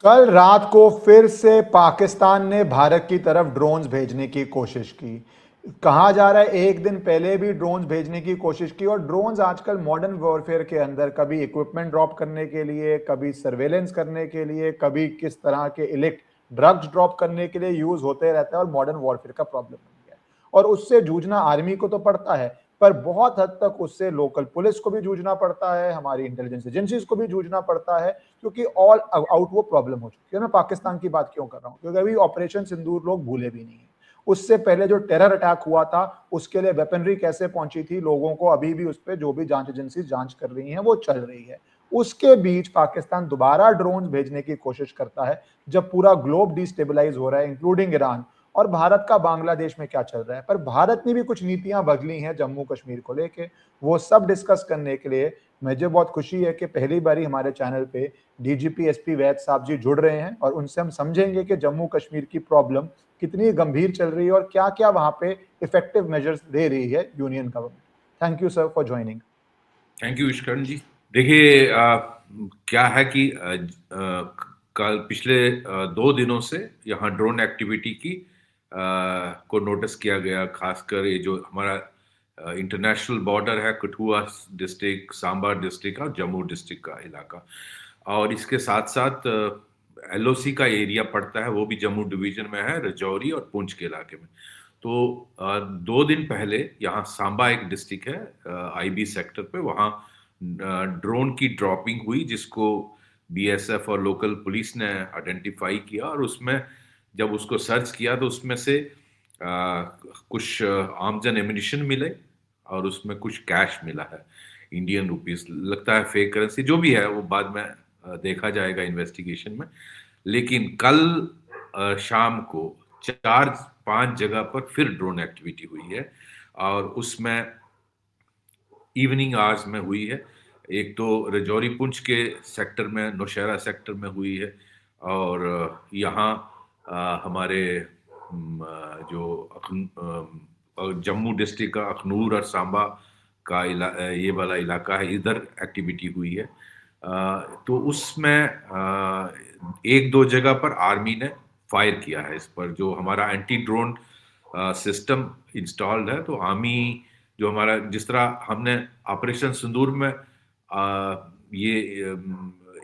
कल रात को फिर से पाकिस्तान ने भारत की तरफ ड्रोन्स भेजने की कोशिश की। कहा जा रहा है एक दिन पहले भी ड्रोन्स भेजने की कोशिश की। और ड्रोन्स आजकल मॉडर्न वॉरफेयर के अंदर कभी इक्विपमेंट ड्रॉप करने के लिए, कभी सर्वेलेंस करने के लिए, कभी किस तरह के इलेक्ट ड्रग्स ड्रॉप करने के लिए यूज होते रहता है और मॉडर्न वॉरफेयर का प्रॉब्लम बन गया है। और उससे जूझना आर्मी को तो पड़ता है, पर बहुत हद तक उससे लोकल पुलिस को भी जूझना पड़ता है, हमारी इंटेलिजेंस एजेंसीज को भी जूझना पड़ता है, क्योंकि ऑल आउट वो प्रॉब्लम हो चुकी है। मैं पाकिस्तान की बात क्यों कर रहा हूँ? क्योंकि अभी ऑपरेशन सिंदूर लोग भूले भी नहीं है। उससे पहले जो टेरर अटैक हुआ था, उसके लिए वेपनरी कैसे पहुंची थी लोगों को, अभी भी उस पर जो भी जांच एजेंसी जांच कर रही हैं वो चल रही है। उसके बीच पाकिस्तान दोबारा ड्रोन भेजने की कोशिश करता है, जब पूरा ग्लोब डिस्टेबलाइज हो रहा है, इंक्लूडिंग ईरान। और भारत का बांग्लादेश में क्या चल रहा है, पर भारत ने भी कुछ नीतियां बदली हैं जम्मू कश्मीर को लेके। वो सब डिस्कस करने के लिए मुझे बहुत खुशी है कि पहली बारी हमारे चैनल पे डीजीपी एसपी वैद साहब जी जुड़ रहे हैं, और उनसे हम समझेंगे कि जम्मू कश्मीर की प्रॉब्लम कितनी गंभीर चल रही है और क्या क्या वहां पे इफेक्टिव मेजर्स ले रही है union government. Thank you sir for joining. Thank you Vishwakarna ji. देखिए, क्या है कि कल पिछले 2 दिनों से यहाँ ड्रोन एक्टिविटी की को नोटिस किया गया। खासकर ये जो हमारा इंटरनेशनल बॉर्डर है, कठुआ डिस्ट्रिक्ट, सांबा डिस्ट्रिक्ट और जम्मू डिस्ट्रिक्ट का इलाका, और इसके साथ साथ एलओसी का एरिया पड़ता है, वो भी जम्मू डिवीजन में है, रजौरी और पुंछ के इलाके में। तो 2 दिन पहले यहाँ सांबा एक डिस्ट्रिक्ट है आईबी सेक्टर पे, वहाँ ड्रोन की ड्रॉपिंग हुई, जिसको बीएसएफ और लोकल पुलिस ने आइडेंटिफाई किया। और उसमें जब उसको सर्च किया तो उसमें से कुछ आर्म्स एंड एम्यूनिशन मिले, और उसमें कुछ कैश मिला है, इंडियन रुपीस, लगता है फेक करेंसी, जो भी है वो बाद में देखा जाएगा इन्वेस्टिगेशन में। लेकिन कल शाम को 4-5 जगह पर फिर ड्रोन एक्टिविटी हुई है, और उसमें इवनिंग आवर्स में हुई है। एक तो रजौरी पुंछ के सेक्टर में, नौशहरा सेक्टर में हुई है, और यहाँ हमारे जो जम्मू डिस्ट्रिक्ट का अखनूर और सांबा का ये वाला इलाका है, इधर एक्टिविटी हुई है। तो उसमें 1-2 जगह पर आर्मी ने फायर किया है इस पर। जो हमारा एंटी ड्रोन सिस्टम इंस्टॉल्ड है, तो आर्मी जो हमारा, जिस तरह हमने ऑपरेशन सिंदूर में ये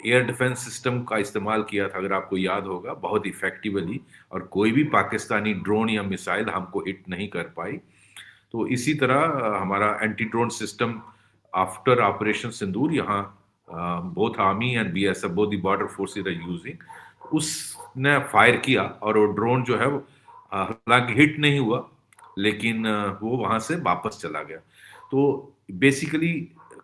एयर डिफेंस सिस्टम का इस्तेमाल किया था, अगर आपको याद होगा, बहुत इफेक्टिवली, और कोई भी पाकिस्तानी ड्रोन या मिसाइल हमको हिट नहीं कर पाई। तो इसी तरह हमारा anti drone system after operation Sindoor, यहाँ both army and BSF, both the border forces are using, उसने फायर किया, और वो ड्रोन जो है वो हालांकि हिट नहीं हुआ, लेकिन वो वहां से वापस चला गया। तो बेसिकली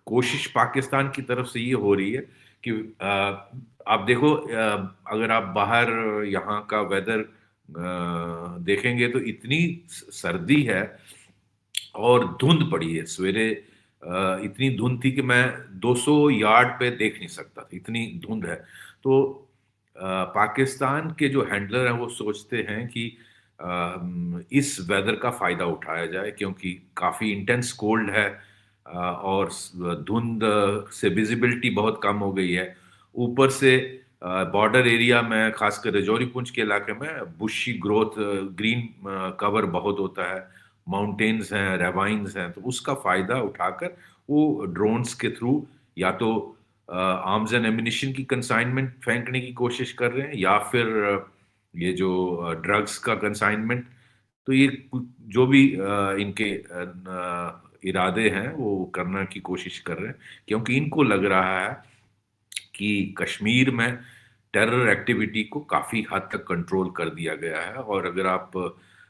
कोशिश पाकिस्तान की तरफ से ये हो रही है कि आप देखो, अगर आप बाहर यहाँ का वेदर देखेंगे तो इतनी सर्दी है और धुंध पड़ी है। सवेरे इतनी धुंध थी कि मैं 200 यार्ड पे देख नहीं सकता था, इतनी धुंध है। तो पाकिस्तान के जो हैंडलर हैं वो सोचते हैं कि इस वेदर का फायदा उठाया जाए, क्योंकि काफी इंटेंस कोल्ड है, और धुंध से विजिबिलिटी बहुत कम हो गई है। ऊपर से बॉर्डर एरिया में, खासकर रजौरी पुंछ के इलाके में, बुशी ग्रोथ, ग्रीन कवर बहुत होता है, माउंटेन्स हैं, रेवाइंस हैं, तो उसका फायदा उठाकर वो ड्रोन्स के थ्रू या तो आर्म्स एंड एम्यूनिशन की कंसाइनमेंट फेंकने की कोशिश कर रहे हैं, या फिर ये जो ड्रग्स का कंसाइनमेंट। तो ये जो भी इनके इरादे हैं वो करने की कोशिश कर रहे हैं, क्योंकि इनको लग रहा है कि कश्मीर में टेरर एक्टिविटी को काफ़ी हद तक कंट्रोल कर दिया गया है। और अगर आप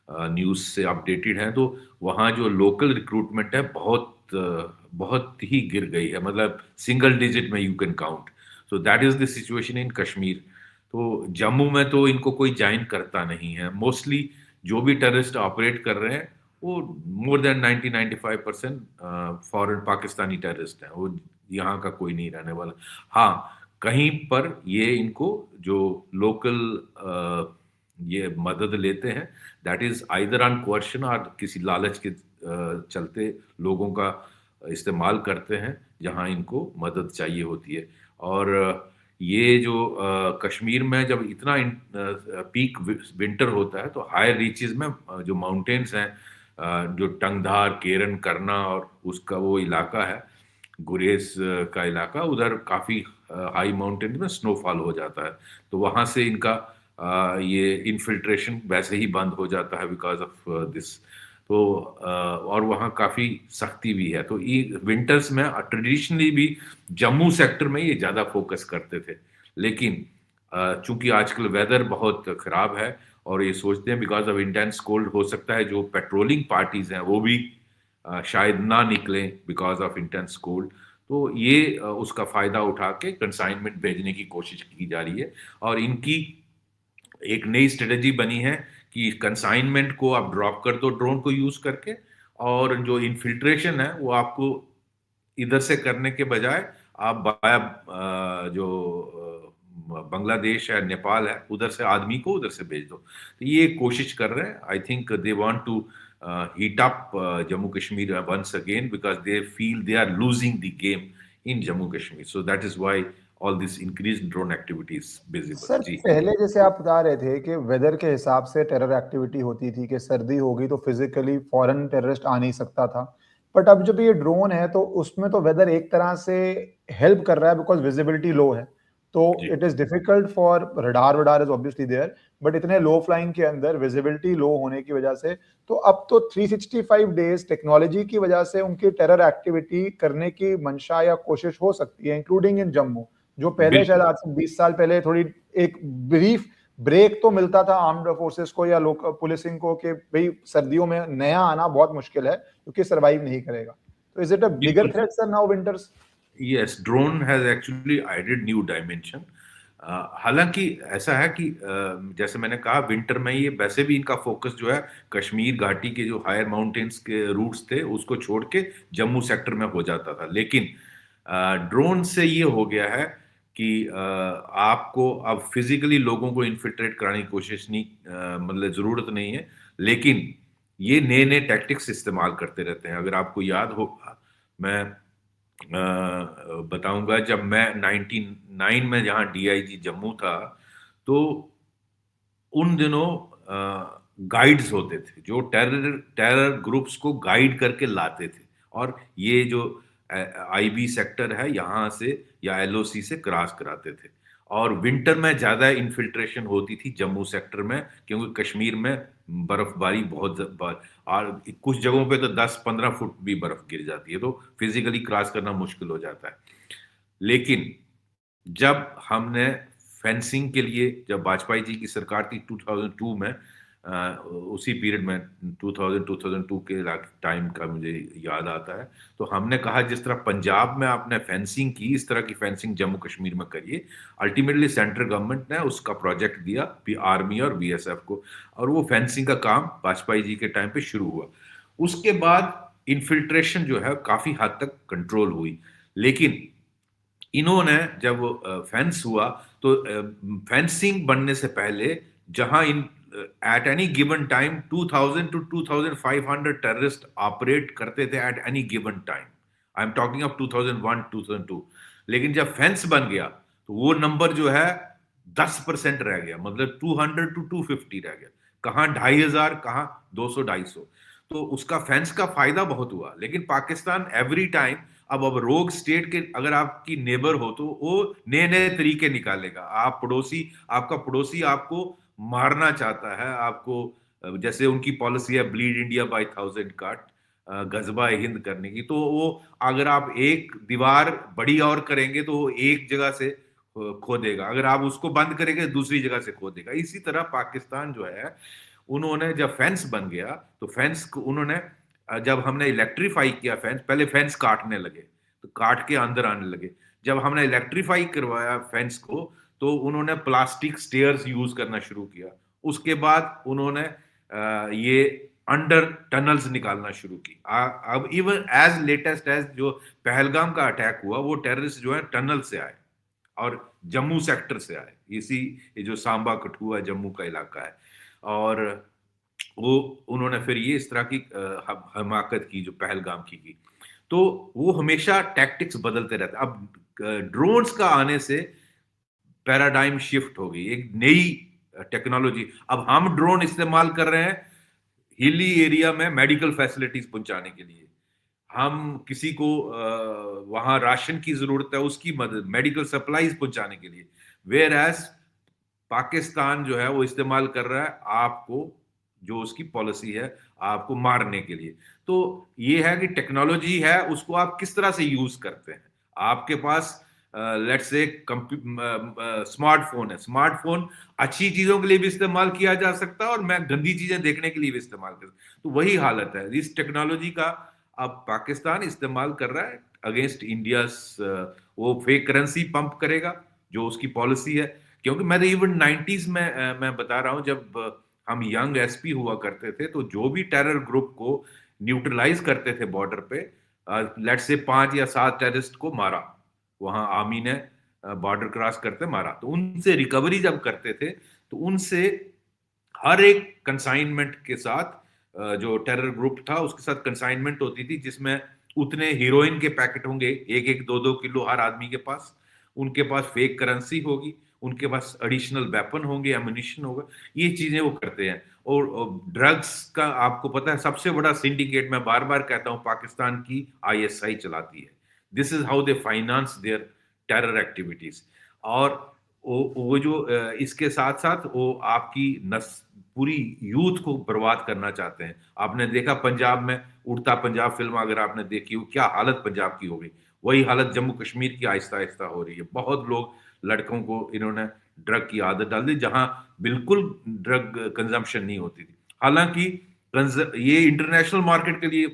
न्यूज़ से अपडेटेड हैं, तो वहाँ जो लोकल रिक्रूटमेंट है बहुत ही गिर गई है, मतलब सिंगल डिजिट में you can count. So that is the situation in Kashmir. तो जम्मू में तो इनको कोई ज्वाइन करता नहीं है। मोस्टली जो भी टेररिस्ट ऑपरेट कर रहे हैं, वो more than 90-95% foreign Pakistani terrorist हैं, वो यहाँ का कोई नहीं रहने वाला। हाँ, कहीं पर ये इनको जो लोकल ये मदद लेते हैं, that is either on coercion, और किसी लालच के चलते लोगों का इस्तेमाल करते हैं जहां इनको मदद चाहिए होती है। और ये जो कश्मीर में जब इतना पीक विंटर होता है तो हायर रीचेस में जो माउंटेन्स हैं, जो टंगधार, केरन, करना और उसका वो इलाका है, गुरेज का इलाका, उधर काफ़ी हाई माउंटेन में स्नोफॉल हो जाता है। तो वहाँ से इनका ये इन्फिल्ट्रेशन वैसे ही बंद हो जाता है बिकॉज ऑफ दिस। तो और वहाँ काफ़ी सख्ती भी है। तो ये विंटर्स में ट्रेडिशनली भी जम्मू सेक्टर में ये ज़्यादा फोकस करते थे। लेकिन चूंकि आजकल वेदर बहुत ख़राब है और ये सोचते हैं बिकॉज ऑफ इंटेंस कोल्ड हो सकता है जो पेट्रोलिंग पार्टीज हैं वो भी शायद ना निकलें बिकॉज ऑफ इंटेंस कोल्ड। तो ये उसका फ़ायदा उठा के कंसाइनमेंट भेजने की कोशिश की जा रही है। और इनकी एक नई स्ट्रेटजी बनी है कि कंसाइनमेंट को आप ड्रॉप कर दो ड्रोन को यूज़ करके, और जो इन्फिल्ट्रेशन है वो आपको इधर से करने के बजाय आप बाया जो बांग्लादेश है, नेपाल है, उधर से आदमी को उधर से भेज दो। तो ये कोशिश कर रहे हैं। I think they want to heat up Jammu Kashmir once again because they feel they are losing the game in Jammu Kashmir. So that is why all this increase drone activity is visible. Sir जी। पहले जैसे आप बता रहे थे कि वेदर के हिसाब से टेरर एक्टिविटी होती थी कि सर्दी होगी तो फिजिकली फॉरेन टेररिस्ट आ नहीं सकता था, बट अब जब ये ड्रोन है तो उसमें तो वेदर एक तरह से हेल्प कर रहा है बिकॉज विजिबिलिटी लो है, तो जी। It is difficult for radar वडार इज ऑब्वियसली देयर, बट इतने लो फ्लाइंग के अंदर विजिबिलिटी लो होने की वजह से तो अब तो 365 डेज टेक्नोलॉजी की वजह से उनकी टेरर एक्टिविटी करने की मंशा या कोशिश हो सकती है, इंक्लूडिंग इन जम्मू, जो पहले शायद बिल्कुल। आज से 20 साल पहले थोड़ी एक ब्रीफ ब्रेक तो मिलता था आर्म्ड फोर्सेस को या लोकल पुलिसिंग को कि भाई सर्दियों में नया आना बहुत मुश्किल है क्योंकि सरवाइव नहीं करेगा। तो इज इट अ बिगर बिल्कुल। Threat sir now winters? Yes, drone has actually added new dimension. हालांकि ऐसा है कि जैसे मैंने कहा विंटर में ये वैसे भी इनका फोकस जो है कश्मीर घाटी के जो हायर माउंटेन्स के रूट्स थे उसको छोड़ के जम्मू सेक्टर में हो जाता था। लेकिन ड्रोन से ये हो गया है कि आपको अब फिजिकली लोगों को इन्फिल्ट्रेट कराने की कोशिश नहीं, मतलब ज़रूरत नहीं है। लेकिन ये नए नए टैक्टिक्स इस्तेमाल करते रहते हैं। अगर आपको याद होगा, मैं बताऊंगा, जब मैं 99 में जहाँ डीआईजी जम्मू था, तो उन दिनों गाइड्स होते थे जो टेरर टेरर ग्रुप्स को गाइड करके लाते थे। और ये जो आईबी सेक्टर है यहाँ से या एलओसी से क्रॉस कराते थे। और विंटर में ज्यादा इन्फिल्ट्रेशन होती थी जम्मू सेक्टर में क्योंकि कश्मीर में बर्फबारी और कुछ जगहों पे तो 10-15 फुट भी बर्फ गिर जाती है, तो फिजिकली क्रॉस करना मुश्किल हो जाता है। लेकिन जब हमने फेंसिंग के लिए, जब वाजपेयी जी की सरकार थी 2002 में, उसी पीरियड में 2000-2002 के टाइम का मुझे याद आता है, तो हमने कहा जिस तरह पंजाब में आपने फेंसिंग की इस तरह की फेंसिंग जम्मू कश्मीर में करिए। अल्टीमेटली सेंट्रल गवर्नमेंट ने उसका प्रोजेक्ट दिया आर्मी और बीएसएफ को, और वो फेंसिंग का काम वाजपेयी जी के टाइम पे शुरू हुआ। उसके बाद इन्फिल्ट्रेशन जो है काफी हद तक कंट्रोल हुई। लेकिन इन्होंने जब फेंस हुआ तो फेंसिंग बनने से पहले जहां in at any given time 2000 to 2500 terrorist operate करते थे at any given time. I am talking of 2001 2002। लेकिन जब फेंस बन गया तो वो नंबर जो है 10% रह गया, मतलब 200 टू 250 रह गया। कहाँ 2500, कहाँ 200-250। तो उसका फेंस का फायदा बहुत हुआ। लेकिन पाकिस्तान एवरी टाइम, अब रोग स्टेट के अगर आपकी नेबर हो तो वो नए नए तरीके निकालेगा। आपका पड़ोसी आपको मारना चाहता है, आपको जैसे उनकी पॉलिसी है ब्लीड इंडिया बाय 1000 काट, गजबा हिंद करने की, तो वो अगर आप एक दीवार बड़ी और करेंगे तो वो एक जगह से खोदेगा, अगर आप उसको बंद करेंगे दूसरी जगह से खोदेगा। इसी तरह पाकिस्तान जो है, उन्होंने जब फेंस बन गया तो फेंस को उन्होंने जब हमने इलेक्ट्रीफाई किया फेंस, पहले फेंस काटने लगे तो काट के अंदर आने लगे। जब हमने इलेक्ट्रीफाई करवाया फेंस को तो उन्होंने प्लास्टिक स्टेयर्स यूज करना शुरू किया। उसके बाद उन्होंने ये अंडर टनल्स निकालना शुरू की। अब इवन एज लेटेस्ट एज जो पहलगाम का अटैक हुआ वो टेररिस्ट जो है टनल से आए और जम्मू सेक्टर से आए। इसी ये जो सांबा कठुआ जम्मू का इलाका है, और वो उन्होंने फिर ये इस तरह की हमाकत की जो पहलगाम की। तो वो हमेशा टैक्टिक्स बदलते रहते। अब ड्रोन्स का आने से पैराडाइम शिफ्ट होगी, एक नई टेक्नोलॉजी। अब हम ड्रोन इस्तेमाल कर रहे हैं हिली एरिया में मेडिकल फैसिलिटीज पहुंचाने के लिए। हम किसी को वहां राशन की जरूरत है, उसकी मदद, मेडिकल सप्लाईज पहुंचाने के लिए। वेयर एज पाकिस्तान जो है वो इस्तेमाल कर रहा है आपको, जो उसकी पॉलिसी है, आपको मारने के लिए। तो ये है कि टेक्नोलॉजी है, उसको आप किस तरह से यूज करते हैं। आपके पास लेट्स से स्मार्टफोन है, स्मार्टफोन अच्छी चीजों के लिए भी इस्तेमाल किया जा सकता है और मैं गंदी चीजें देखने के लिए भी इस्तेमाल कर, तो वही हालत है इस टेक्नोलॉजी का। अब पाकिस्तान इस्तेमाल कर रहा है अगेंस्ट इंडिया, वो फेक करेंसी पंप करेगा, जो उसकी पॉलिसी है। क्योंकि मैं तो इवन 90s में मैं बता रहा हूं, जब हम यंग एसपी हुआ करते थे, तो जो भी टेरर ग्रुप को न्यूट्रलाइज करते थे बॉर्डर पे, लेट से 5 या 7 टेररिस्ट को मारा, वहां आर्मी ने बॉर्डर क्रॉस करते मारा, तो उनसे रिकवरी जब करते थे, तो उनसे हर एक कंसाइनमेंट के साथ जो टेरर ग्रुप था उसके साथ कंसाइनमेंट होती थी, जिसमें उतने हीरोइन के पैकेट होंगे, 1-1, 2-2 किलो हर आदमी के पास, उनके पास फेक करेंसी होगी, उनके पास एडिशनल वेपन होंगे, एमुनिशन होगा, ये चीजें वो करते हैं। और ड्रग्स का आपको पता है सबसे बड़ा सिंडिकेट, मैं बार बार कहता हूं, पाकिस्तान की आईएसआई चलाती है। This is how they finance their terror activities. और वो जो इसके साथ साथ वो आपकी नस पूरी यूथ को बर्बाद करना चाहते हैं। आपने देखा पंजाब में, उड़ता पंजाब फिल्म अगर आपने देखी हो, क्या हालत पंजाब की हो गई, वही हालत जम्मू कश्मीर की आहिस्ता आहिस्ता हो रही है। बहुत लोग, लड़कों को इन्होंने ड्रग की आदत डाल दी, जहां बिल्कुल ड्रग कंजम्पशन नहीं होती थी। हालांकि ये इंटरनेशनल मार्केट के लिए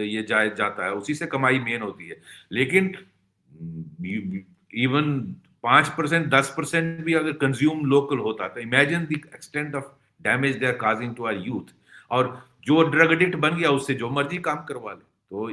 ये जाता है, उसी से कमाई मेन होती है। लेकिन इवन 5%, 10% भी अगर कंज्यूम लोकल होता, तो imagine the extent of damage they are causing to our youth. और जो ड्रग एडिक्ट बन गया, उससे जो मर्जी काम करवा ले। तो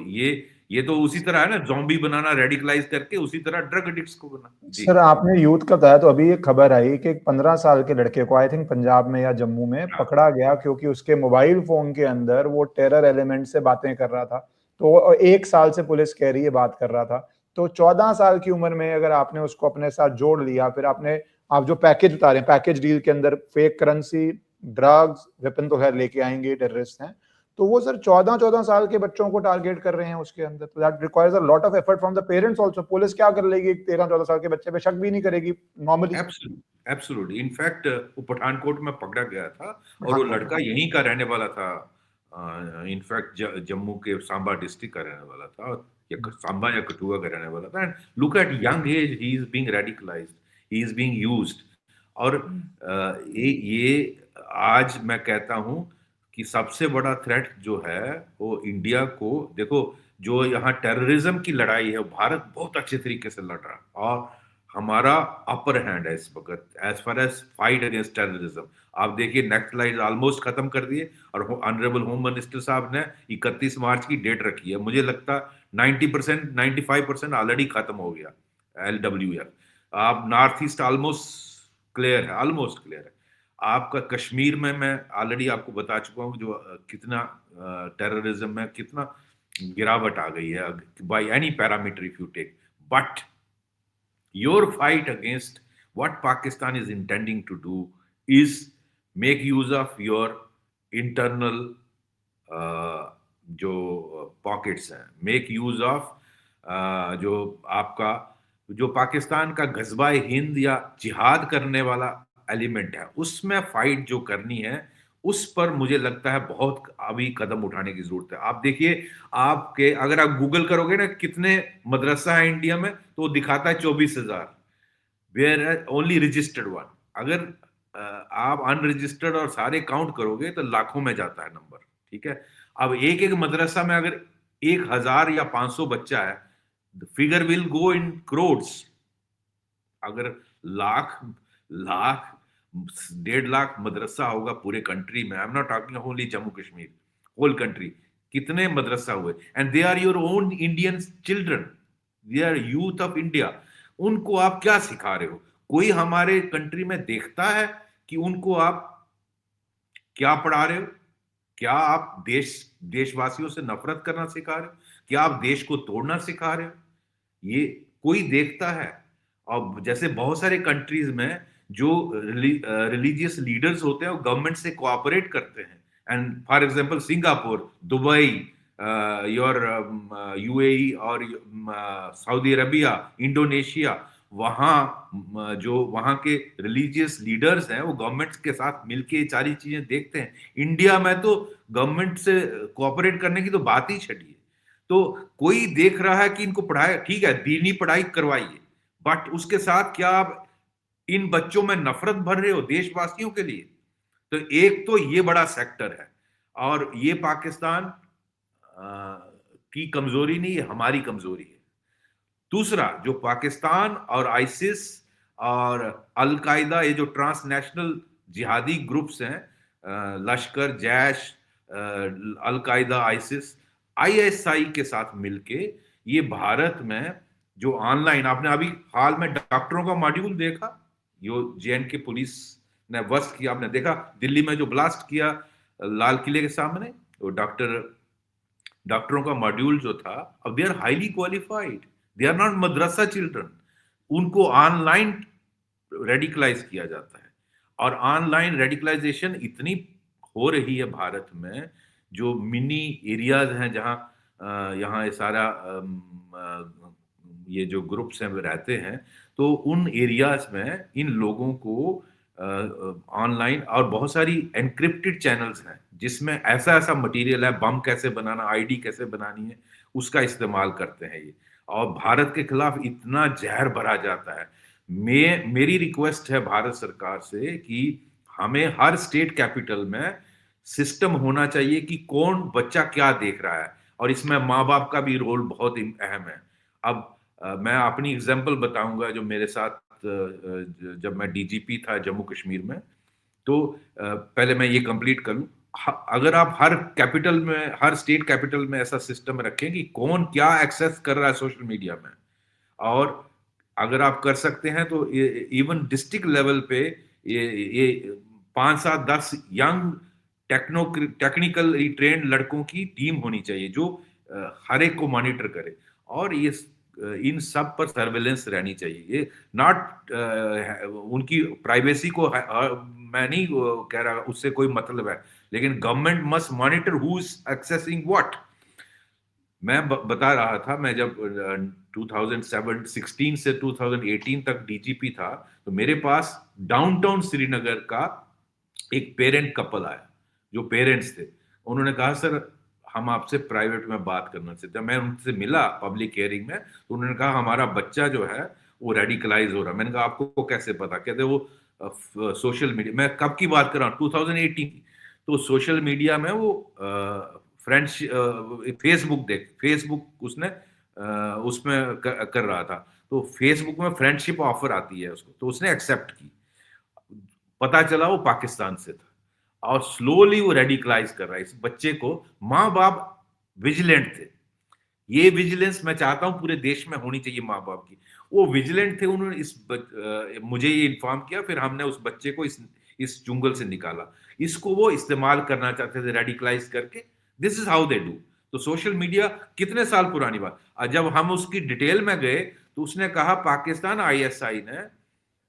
ये तो उसी तरह है ना, जॉम्बी बनाना, रेडिकलाइज करके, उसी तरह ड्रग एडिक्ट्स को बना। जी सर आपने यूथ का बताया, तो अभी एक खबर आई कि एक 15 साल के लड़के को, आई थिंक पंजाब में या जम्मू में, हाँ, पकड़ा गया क्योंकि उसके मोबाइल फोन के अंदर वो टेरर एलिमेंट से बातें कर रहा था। तो 1 साल से पुलिस कह रही है बात कर रहा था। तो 14 साल की उम्र में अगर आपने उसको अपने साथ जोड़ लिया, फिर आपने, आप जो पैकेज बता रहे हैं, पैकेज डील के अंदर फेक करेंसी, ड्रग्स, वेपन तो खैर लेके आएंगे, टेररिस्ट हैं, तो वो सर 14-14 साल के बच्चों को टारगेट कर रहे हैं उसके अंदर। तो that requires a lot of effort from the parents also. Police क्या कर लेगी, 13-14 साल के बच्चे पे शक भी नहीं करेगी नॉर्मली। एब्सोल्युटली। इनफैक्ट वो पठानकोट में पकड़ा गया था, और वो पठानकोट में। लड़का यहीं का रहने वाला था। इनफैक्ट जम्मू के सांबा डिस्ट्रिक्ट का रहने वाला था, या सांबा या कठुआ का रहने वाला था। And look at young age, he is being radicalised, he is being used. और ये आज मैं कहता हूं कि सबसे बड़ा थ्रेट जो है वो इंडिया को, देखो, जो यहाँ टेररिज्म की लड़ाई है, भारत बहुत अच्छे तरीके से लड़ रहा है, और हमारा अपर हैंड है इस वक्त as far as fight against terrorism. आप देखिए, नक्सलाइट ऑलमोस्ट खत्म कर दिए, और ऑनरेबल होम मिनिस्टर साहब ने 31 मार्च की डेट रखी है। मुझे लगता 90%, 95% ऑलरेडी खत्म हो गया LWF। आप नॉर्थ ईस्ट ऑलमोस्ट क्लियर है, ऑलमोस्ट क्लियर है। आपका कश्मीर में मैं ऑलरेडी आपको बता चुका हूँ, जो कितना टेररिज्म में कितना गिरावट आ गई है by any parameter if you take. But your fight against what Pakistan is intending to do is make use of your internal जो पॉकेट्स हैं, मेक यूज ऑफ जो आपका, जो पाकिस्तान का गजबा हिंद या जिहाद करने वाला एलिमेंट है, उसमें फाइट जो करनी है, उस पर मुझे लगता है बहुत अभी कदम उठाने की जरूरत है। आप देखिए, आपके अगर आप गूगल करोगे ना कितने मदरसा है इंडिया में, तो वो दिखाता है 24,000, वेयर ओनली रजिस्टर्ड वन। अगर आप अनरजिस्टर्ड और सारे काउंट करोगे तो लाखों में जाता है नंबर। ठीक है, अब एक एक मदरसा में अगर 1,000 या 500 बच्चा है, फिगर विल गो इन करोड्स। अगर लाख लाख 1.5 लाख मदरसा होगा पूरे कंट्री में, I am not talking only Jammu Kashmir, whole country, कितने मदरसा हुए, and they are your own Indian children, they are youth of India. उनको आप क्या सिखा रहे हो? कोई हमारे कंट्री में देखता है कि उनको आप क्या पढ़ा रहे हो? क्या आप देशवासियों से नफरत करना सिखा रहे हो? क्या आप देश को तोड़ना सिखा रहे हो? ये कोई देखता है? और जैसे बहुत सारे कंट्रीज में जो रिलीजियस लीडर्स होते हैं वो गवर्नमेंट से कोऑपरेट करते हैं, and for example Singapore, Dubai, your UAE और सऊदी अरबिया, इंडोनेशिया, वहाँ जो वहाँ के रिलीजियस लीडर्स हैं वो गवर्नमेंट के साथ मिलके ये सारी चीजें देखते हैं। इंडिया में तो गवर्नमेंट से कोऑपरेट करने की तो बात ही छड़ी है। तो कोई देख रहा है कि इनको पढ़ाया, ठीक है दीनी पढ़ाई करवाइए, बट उसके साथ क्या आप इन बच्चों में नफरत भर रहे हो देशवासियों के लिए? तो एक तो ये बड़ा सेक्टर है, और ये पाकिस्तान की कमजोरी नहीं है, हमारी कमजोरी है। दूसरा, जो पाकिस्तान और आईसिस और अलकायदा, ये जो ट्रांसनेशनल जिहादी ग्रुप्स हैं, लश्कर, जैश, अलकायदा, आईसिस, आईएसआई के साथ मिलके ये भारत में जो ऑनलाइन, आपने अभी हाल में डॉक्टरों का मॉड्यूल देखा, जो जेएनके पुलिस ने वर्स्ट किया, आपने देखा दिल्ली में जो ब्लास्ट किया लाल किले के सामने, वो डॉक्टरों का मॉड्यूल जो था, अब they are highly qualified, they are not मदरसा चिल्ड्रन, उनको ऑनलाइन रेडिकलाइज किया जाता है। और ऑनलाइन रेडिकलाइजेशन इतनी हो रही है भारत में, जो मिनी एरियाज हैं जहां यहाँ ये सारा ये जो ग्रुप्स हैं वो रहते हैं, तो उन एरियाज में इन लोगों को ऑनलाइन, और बहुत सारी एनक्रिप्टेड चैनल्स हैं जिसमें ऐसा ऐसा मटेरियल है, बम कैसे बनाना, आईडी कैसे बनानी है, उसका इस्तेमाल करते हैं ये। और भारत के खिलाफ इतना जहर भरा जाता है। मेरी रिक्वेस्ट है भारत सरकार से कि हमें हर स्टेट कैपिटल में सिस्टम होना चाहिए कि कौन बच्चा क्या देख रहा है, और इसमें माँ बाप का भी रोल बहुत अहम है। अब मैं अपनी एग्जांपल बताऊंगा, जो मेरे साथ जब मैं डीजीपी था जम्मू कश्मीर में, तो पहले मैं ये कंप्लीट कर लूं। अगर आप हर कैपिटल में, हर स्टेट कैपिटल में ऐसा सिस्टम रखें कि कौन क्या एक्सेस कर रहा है सोशल मीडिया में, और अगर आप कर सकते हैं तो इवन डिस्ट्रिक्ट लेवल पे ये 5 7 10 यंग टेक्निकली ट्रेंड लड़कों की टीम होनी चाहिए जो हर एक को मॉनिटर करे, और ये इन सब पर सर्वेलेंस रहनी चाहिए। ये नॉट उनकी प्राइवेसी को मैं नहीं कह रहा उससे कोई मतलब है, लेकिन government must monitor who is accessing what. मैं बता रहा था, मैं जब 2016 से 2018 तक डीजीपी था, तो मेरे पास डाउनटाउन श्रीनगर का एक पेरेंट कपल आया, जो पेरेंट्स थे। उन्होंने कहा सर हम आपसे प्राइवेट में बात करना चाहते हैं। मैं उनसे मिला पब्लिक हियरिंग में, तो उन्होंने कहा हमारा बच्चा जो है वो रेडिकलाइज हो रहा है। मैंने कहा आपको कैसे पता? कहते वो सोशल मीडिया, मैं कब की बात कर रहा हूँ 2018 की, तो सोशल मीडिया में वो फ्रेंड्स, फेसबुक उसने उसमें कर रहा था, तो फेसबुक में फ्रेंडशिप ऑफर आती है उसको, तो उसने एक्सेप्ट की। पता चला वो पाकिस्तान से था, और स्लोली वो रेडिकलाइज कर रहा है इस बच्चे को। माँ बाप विजिलेंट थे, ये विजिलेंस मैं चाहता हूं पूरे देश में होनी चाहिए माँ बाप की। वो विजिलेंट थे, उन्होंने मुझे ये इन्फॉर्म किया, फिर हमने उस बच्चे को इस चुंगल से निकाला। इसको वो इस्तेमाल करना चाहते थे रेडिकलाइज करके। This is how they do. तो सोशल मीडिया कितने साल पुरानी बात, जब हम उसकी डिटेल में गए तो उसने कहा पाकिस्तान आईएसआई ने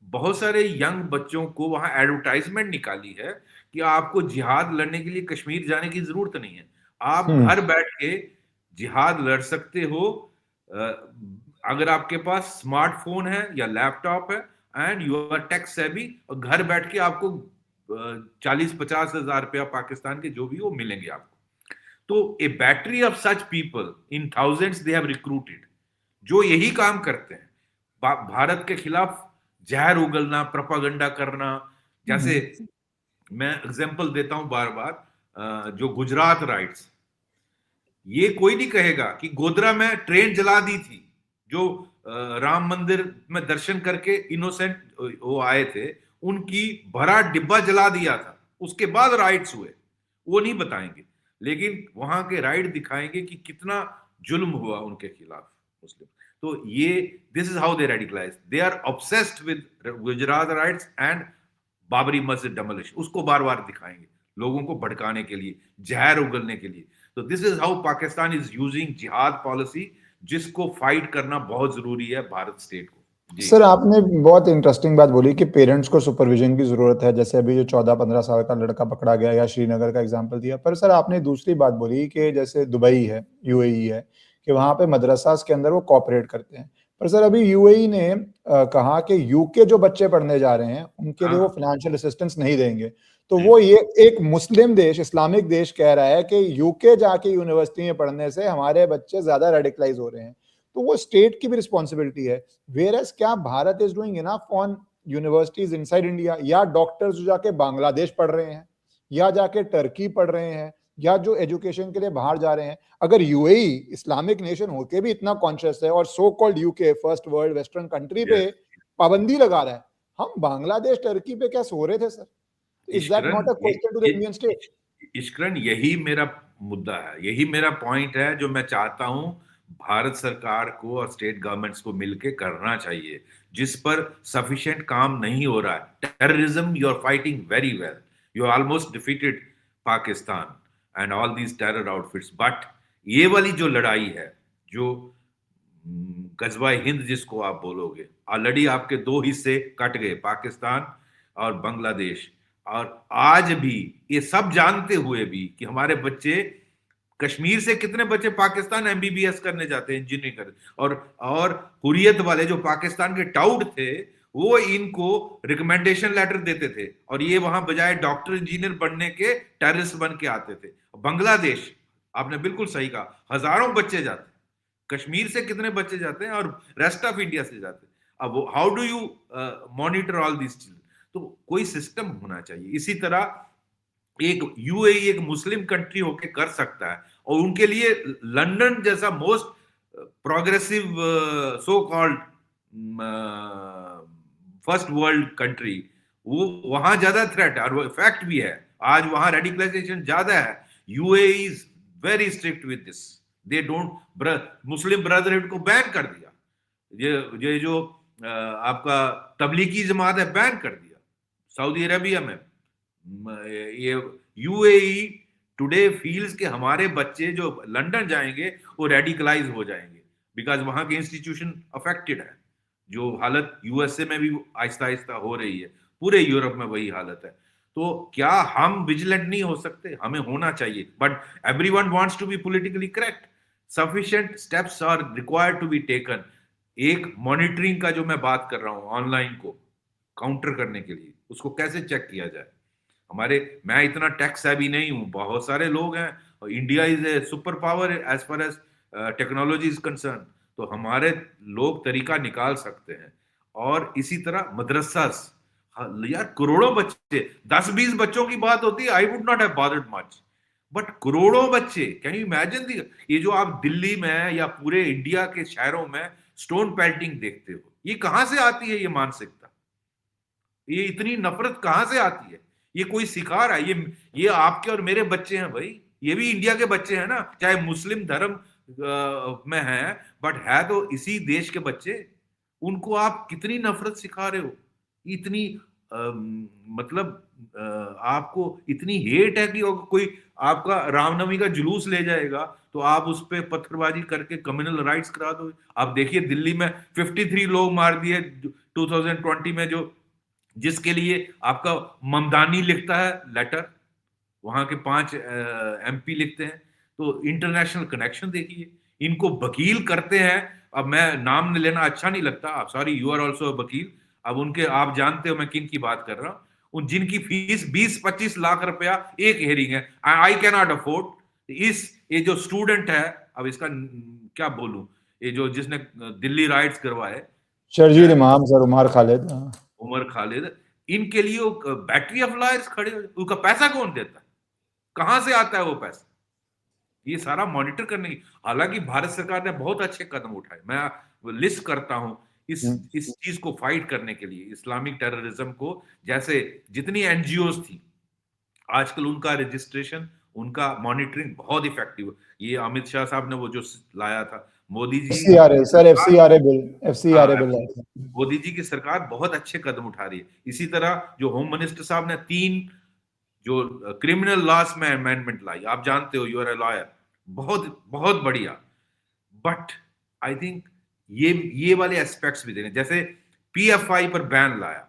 बहुत सारे यंग बच्चों को वहां एडवर्टाइजमेंट निकाली है कि आपको जिहाद लड़ने के लिए कश्मीर जाने की जरूरत नहीं है, आप घर बैठ के जिहाद लड़ सकते हो। अगर आपके पास स्मार्टफोन है या लैपटॉप है and you are tech savvy, और घर बैठ के आपको 40-50 हजार रुपया पाकिस्तान के जो भी वो मिलेंगे आपको। तो a battery of such people in thousands they have recruited, जो यही काम करते हैं, भारत के खिलाफ जहर उगलना, प्रोपागंडा करना। जैसे मैं एग्जांपल देता हूं बार बार, जो गुजरात राइट्स, ये कोई नहीं कहेगा कि गोधरा में ट्रेन जला दी थी, जो राम मंदिर में दर्शन करके इनोसेंट वो आए थे, उनकी भरा डिब्बा जला दिया था, उसके बाद राइट्स हुए, वो नहीं बताएंगे, लेकिन वहां के राइट दिखाएंगे कि कितना जुल्म हुआ उनके खिलाफ मुस्लिम। तो ये this is how they radicalise, they are obsessed with Gujarat riots and Babri Masjid demolition, उसको बार बार दिखाएंगे लोगों को भड़काने के लिए, जहर उगलने के लिए। तो this is how Pakistan is using जिहाद पॉलिसी, जिसको फाइट करना बहुत जरूरी है भारत स्टेट को। जी। सर आपने बहुत इंटरेस्टिंग बात बोली कि पेरेंट्स को सुपरविजन की जरूरत है, जैसे अभी जो 14-15 साल का लड़का पकड़ा गया या श्रीनगर का एग्जांपल दिया। पर सर आपने दूसरी बात बोली कि जैसे दुबई है, यूएई है, कि वहां पे मदरसास के अंदर वो कॉपरेट करते हैं। पर सर अभी यूएई ने कहा कि यूके जो बच्चे पढ़ने जा रहे हैं उनके लिए वो हाँ, फाइनेंशियल असिस्टेंस नहीं देंगे। तो नहीं, वो ये एक मुस्लिम देश, इस्लामिक देश कह रहा है कि यूके जाके यूनिवर्सिटी में पढ़ने से हमारे बच्चे ज्यादा रेडिकलाइज हो रहे हैं। तो वो स्टेट की भी रिस्पॉन्सिबिलिटी है। वेयरएस क्या Bharat is doing enough on universities inside India, या डॉक्टर्स जो जाके बांग्लादेश पढ़ रहे हैं या जाके टर्की पढ़ रहे हैं या जो एजुकेशन के लिए बाहर जा रहे हैं, अगर यूएई इस्लामिक नेशन होके भी इतना कॉन्शियस है और so called UK first world western country पे यस। पाबंदी लगा रहा है, हम बांग्लादेश टर्की पे क्या सो रहे थे sir? Is that Ishkaran not a ये क्वेश्चन टू द ये इंडियन स्टेट? इश्करन यही मेरा मुद्दा है, यही मेरा पॉइंट है जो मैं चाहता हूं भारत सरकार को और स्टेट गवर्नमेंट्स को मिलके करना चाहिए, जिस पर सफिशिएंट काम नहीं हो रहा है। Terrorism you are fighting very well, you almost defeated Pakistan and all these terror outfits, but ये वाली जो लड़ाई है, जो गजवा हिंद जिसको आप बोलोगे, ऑलरेडी आपके दो हिस्से कट गए, पाकिस्तान और बांग्लादेश। और आज भी ये सब जानते हुए भी कि हमारे बच्चे, कश्मीर से कितने बच्चे पाकिस्तान एमबीबीएस करने जाते हैं, इंजीनियरिंग करने, और हुर्रियत वाले जो पाकिस्तान के टाउट थे, वो इनको रिकमेंडेशन लेटर देते थे और ये वहां बजाय डॉक्टर इंजीनियर बनने के टेररिस्ट बन के आते थे। बांग्लादेश, आपने बिल्कुल सही कहा, हजारों बच्चे जाते हैं, कश्मीर से कितने बच्चे जाते हैं और रेस्ट ऑफ इंडिया से जाते हैं। अब how do you monitor all this children? तो कोई सिस्टम होना चाहिए। इसी तरह एक यूएई एक मुस्लिम कंट्री होके कर सकता है, और उनके लिए लंदन जैसा most progressive so called first world country, वो वहां ज्यादा थ्रेट है और वो फैक्ट भी है, आज वहां रेडिकलाइजेशन ज्यादा है। UAE is very strict with this, they don't, Muslim brotherhood को बैन कर दिया, ये जो आपका तबलीगी जमात है बैन कर दिया सऊदी अरेबिया में। ये यूएई टुडे फील्स कि हमारे बच्चे जो लंदन जाएंगे वो रेडिकलाइज हो जाएंगे, बिकॉज वहां के इंस्टीट्यूशन अफेक्टेड है, जो हालत यूएसए में भी आहिस्ता आहिस्ता हो रही है, पूरे यूरोप में वही हालत है। तो क्या हम विजिलेंट नहीं हो सकते? हमें होना चाहिए, but everyone wants to be politically correct. Sufficient steps are required to be taken. एक मॉनिटरिंग का जो मैं बात कर रहा हूं, ऑनलाइन को काउंटर करने के लिए, उसको कैसे चेक किया जाए? हमारे, मैं इतना टैक्स हैवी नहीं हूं, बहुत सारे लोग हैं, India is a super power as far as technology is concern, तो हमारे लोग तरीका निकाल सकते हैं। और इसी तरह मदरसा, यार करोड़ों बच्चे, 10-20 बच्चों की बात होती है, I would not have bothered much, but करोड़ों बच्चे, कैन यू इमेजिन दी, ये जो आप दिल्ली में या पूरे इंडिया के शहरों में स्टोन पेल्टिंग देखते हो, ये कहां से आती है? ये मानसिकता, ये इतनी नफरत कहां से आती है? ये कोई सिखा रहा है? ये आपके और मेरे बच्चे हैं भाई, ये भी इंडिया के बच्चे हैं ना, चाहे मुस्लिम धर्म में है, बट है तो इसी देश के बच्चे। उनको आप कितनी नफरत सिखा रहे हो? इतनी मतलब आपको इतनी हेट है कि कोई आपका रामनवमी का जुलूस ले जाएगा तो आप उस पर पत्थरबाजी करके कम्युनल राइट्स करा दो। आप देखिए दिल्ली में 53 लोग मार दिए 2020 में, जो जिसके लिए आपका ममदानी लिखता है लेटर, वहां के 5 एमपी लिखते हैं। तो इंटरनेशनल कनेक्शन देखिए, इनको वकील करते हैं। अब मैं नाम लेना अच्छा नहीं लगता, आप सॉरी, यू आर ऑल्सो वकील। अब उनके, आप जानते हो मैं किन की बात कर रहा हूं, उन जिनकी फीस 20-25 लाख रुपया एक हेयरिंग है। आई कैन नॉट अफोर्ड इस, ये जो स्टूडेंट है, अब इसका क्या बोलूं, ये जो जिसने दिल्ली राइट्स करवाए, शर्जील इमाम सर, उमर खालिद, हाँ। उमर खालिद, इनके लिए वो बैटरी ऑफ लायर्स खड़े हो, उनका पैसा कौन देता है? कहां से आता है वो पैसा? ये सारा मॉनिटर करने की, हालांकि भारत सरकार ने बहुत अच्छे कदम उठाए, मैं लिस्ट करता हूं इस चीज को फाइट करने के लिए, इस्लामिक टेररिज्म को। जैसे जितनी एनजीओज थी, आजकल उनका रजिस्ट्रेशन, उनका मॉनिटरिंग बहुत इफेक्टिव। ये अमित शाह साहब ने वो जो लाया था, Modi ji FCRA sir, FCRA bill, FCRA हाँ, बिल। मोदी जी की सरकार बहुत अच्छे कदम उठा रही है। इसी तरह जो होम मिनिस्टर साहब ने 3 जो क्रिमिनल लॉस में अमेंडमेंट लाई, आप जानते हो, यू आर ए लॉयर, बहुत बहुत बढ़िया। बट आई थिंक ये वाले एस्पेक्ट्स भी देने, जैसे पीएफआई पर बैन लाया,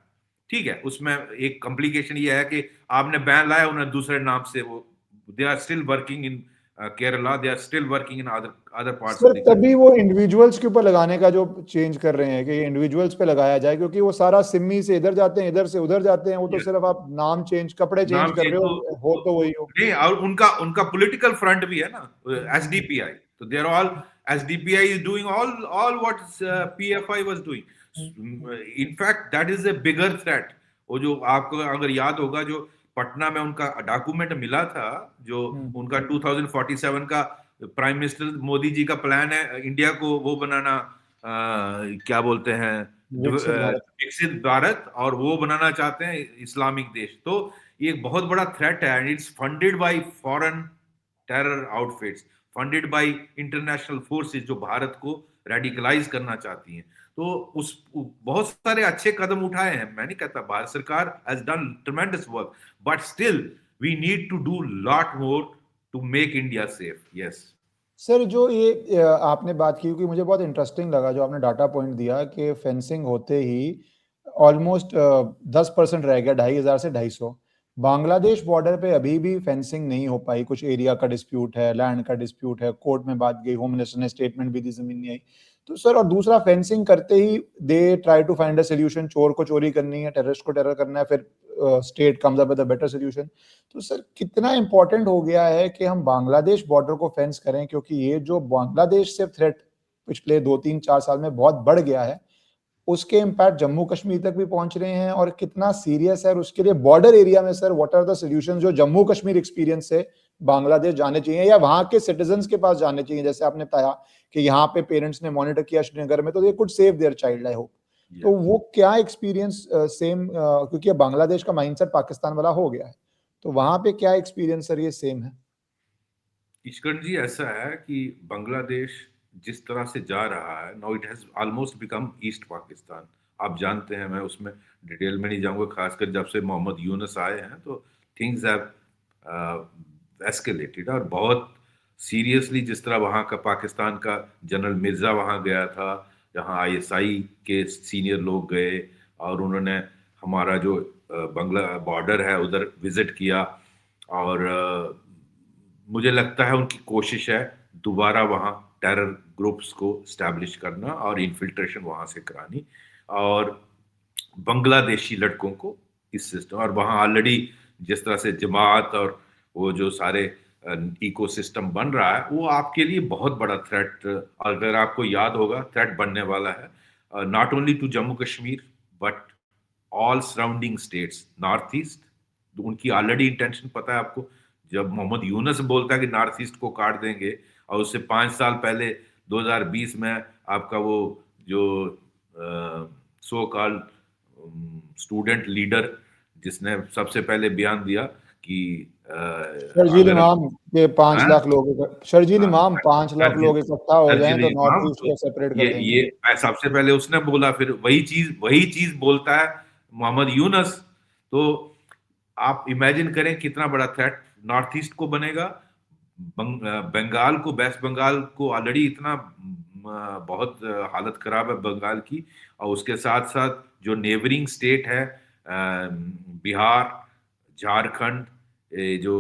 ठीक है, उसमें एक कॉम्प्लिकेशन ये है कि आपने बैन लाया, उन्हें दूसरे नाम से वो, they are still working in Kerala, they are still working in other other parts of sir the तभी कंट्री। वो इंडिविजुअल्स के ऊपर लगाने का जो चेंज कर रहे हैं कि इंडिविजुअल्स पे लगाया जाए, क्योंकि वो सारा सिम्मी से इधर जाते हैं, इधर से उधर जाते हैं, वो तो सिर्फ आप नाम चेंज, कपड़े चेंज नाम कर चेंज रहे तो, हो तो वही हो। नहीं, और उनका उनका पॉलिटिकल फ्रंट भी है ना, हम्म, एसडीपीआई, तो there all, SDPI is doing all what PFI was doing. In fact that is a bigger threat. वो जो आपको अगर याद होगा, जो पटना में उनका डॉक्यूमेंट मिला था, जो हम्म, उनका 2047 का प्राइम मिनिस्टर मोदी जी का प्लान है इंडिया को वो बनाना, क्या बोलते हैं, विकसित भारत। विकसित भारत, और वो बनाना चाहते हैं इस्लामिक देश। तो ये एक बहुत बड़ा थ्रेट है, and it's funded by foreign terror outfits, funded by international forces जो भारत को रेडिकलाइज करना चाहती हैं। तो उस बहुत सारे अच्छे कदम उठाए हैं, मैं नहीं कहता, भारत सरकार has done tremendous work, but still we need to do lot more to make India safe. Yes. Sir जो ये आपने बात की, क्योंकि मुझे बहुत इंटरेस्टिंग लगा जो आपने डाटा पॉइंट दिया कि फेंसिंग होते ही ऑलमोस्ट 10% रह गया, 2,500 से 250। बांग्लादेश बॉर्डर पे अभी भी फेंसिंग नहीं हो पाई, कुछ एरिया का डिस्प्यूट है, लैंड का डिस्प्यूट है, कोर्ट में बात गई, होम मिनिस्टर ने स्टेटमेंट भी दी, जमीन नहीं आई। तो सर, और दूसरा फेंसिंग करते ही they try to find a solution, चोर को चोरी करनी है, टेररिस्ट को टेरर करना है, फिर state comes up with a better solution. तो सर कितना इंपॉर्टेंट हो गया है कि हम बांग्लादेश बॉर्डर को फेंस करें, क्योंकि ये जो बांग्लादेश से थ्रेट पिछले 2-3-4 साल में बहुत बढ़ गया है, उसके इम्पैक्ट जम्मू कश्मीर तक भी पहुंच रहे हैं, और कितना सीरियस है। और उसके लिए बॉर्डर एरिया में sir what are the solutions जो जम्मू कश्मीर एक्सपीरियंस से बांग्लादेश जाने चाहिए, या वहां के सिटीजन्स के पास जाने चाहिए, जैसे आपने बताया कि यहाँ पे पेरेंट्स ने मॉनिटर किया श्रीनगर में, तो ये could save their child, I hope. तो वो क्या एक्सपीरियंस सेम, क्योंकि अब बांग्लादेश का माइंडसेट पाकिस्तान वाला हो गया है, तो वहां पे क्या एक्सपीरियंस सर ये सेम है? ईश्वरन जी, ऐसा है कि बांग्लादेश जिस तरह से जा रहा है now, it has almost become east Pakistan. आप जानते हैं, मैं उसमें डिटेल में नहीं जाऊंगा, खासकर जब से मोहम्मद यूनुस आए हैं, तो थिंग्स हैव एस्केलेटेड, और बहुत सीरियसली, जिस तरह वहाँ का पाकिस्तान का जनरल मिर्जा वहाँ गया था, जहाँ आईएसआई के सीनियर लोग गए, और उन्होंने हमारा जो बंगला बॉर्डर है उधर विजिट किया, और मुझे लगता है उनकी कोशिश है दोबारा वहाँ टेरर ग्रुप्स को स्टैब्लिश करना और इन्फिल्ट्रेशन वहाँ से करानी, और बांग्लादेशी लड़कों को इस सिस्टम, और वहाँ ऑलरेडी जिस तरह से जमात और वो जो सारे इकोसिस्टम बन रहा है, वो आपके लिए बहुत बड़ा थ्रेट, अगर आपको याद होगा, थ्रेट बनने वाला है, not only to Jammu Kashmir but all surrounding states north east. उनकी ऑलरेडी इंटेंशन पता है आपको, जब मोहम्मद यूनस बोलता है कि नॉर्थ ईस्ट को काट देंगे, और उससे 5 साल पहले 2020 में आपका वो जो सो कॉल्ड स्टूडेंट लीडर, जिसने सबसे पहले बयान दिया कि शर्जील अगर, इमाम के 5 लाख हाँ, लोग, शर्जील हाँ, इमाम 5 लाख लोग इकट्ठा हो जाएं सर्जिल तो नॉर्थ इमाम, ईस्ट तो को सेपरेट कर देंगे। ये सबसे पहले उसने बोला, फिर वही चीज बोलता है मोहम्मद यूनस। तो आप इमेजिन करें कितना बड़ा थ्रेट नॉर्थ ईस्ट को बनेगा। बंगाल को, वेस्ट बंगाल को ऑलरेडी इतना बहुत हालत खराब है बंगाल की, और उसके साथ साथ जो नेबरिंग स्टेट है, बिहार, झारखंड, ये जो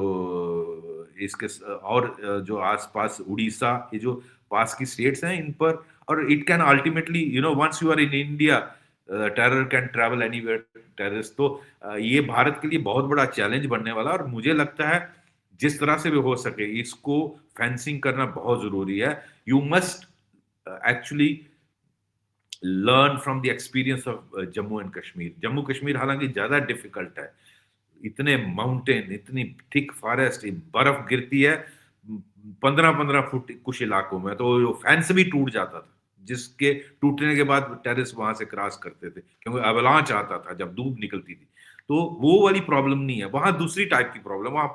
इसके और जो आसपास उड़ीसा, ये जो पास की स्टेट्स हैं, इन पर, और it can ultimately, once you are in India, terror can travel anywhere, terrorist. तो ये भारत के लिए बहुत बड़ा चैलेंज बनने वाला, और मुझे लगता है जिस तरह से भी हो सके इसको फेंसिंग करना बहुत जरूरी है। You must actually learn from the experience of Jammu and Kashmir. Jammu Kashmir हालांकि ज्यादा डिफिकल्ट है, इतने माउंटेन, इतनी थिक फॉरेस्ट, बर्फ गिरती है 15-15 फुट कुछ इलाकों में, तो फेंस भी टूट जाता था, जिसके टूटने के बाद टेरिस वहां से क्रॉस करते थे, क्योंकि अवलांच आता था जब धूप निकलती थी। तो वो वाली प्रॉब्लम नहीं है वहां, दूसरी टाइप की प्रॉब्लम, वहां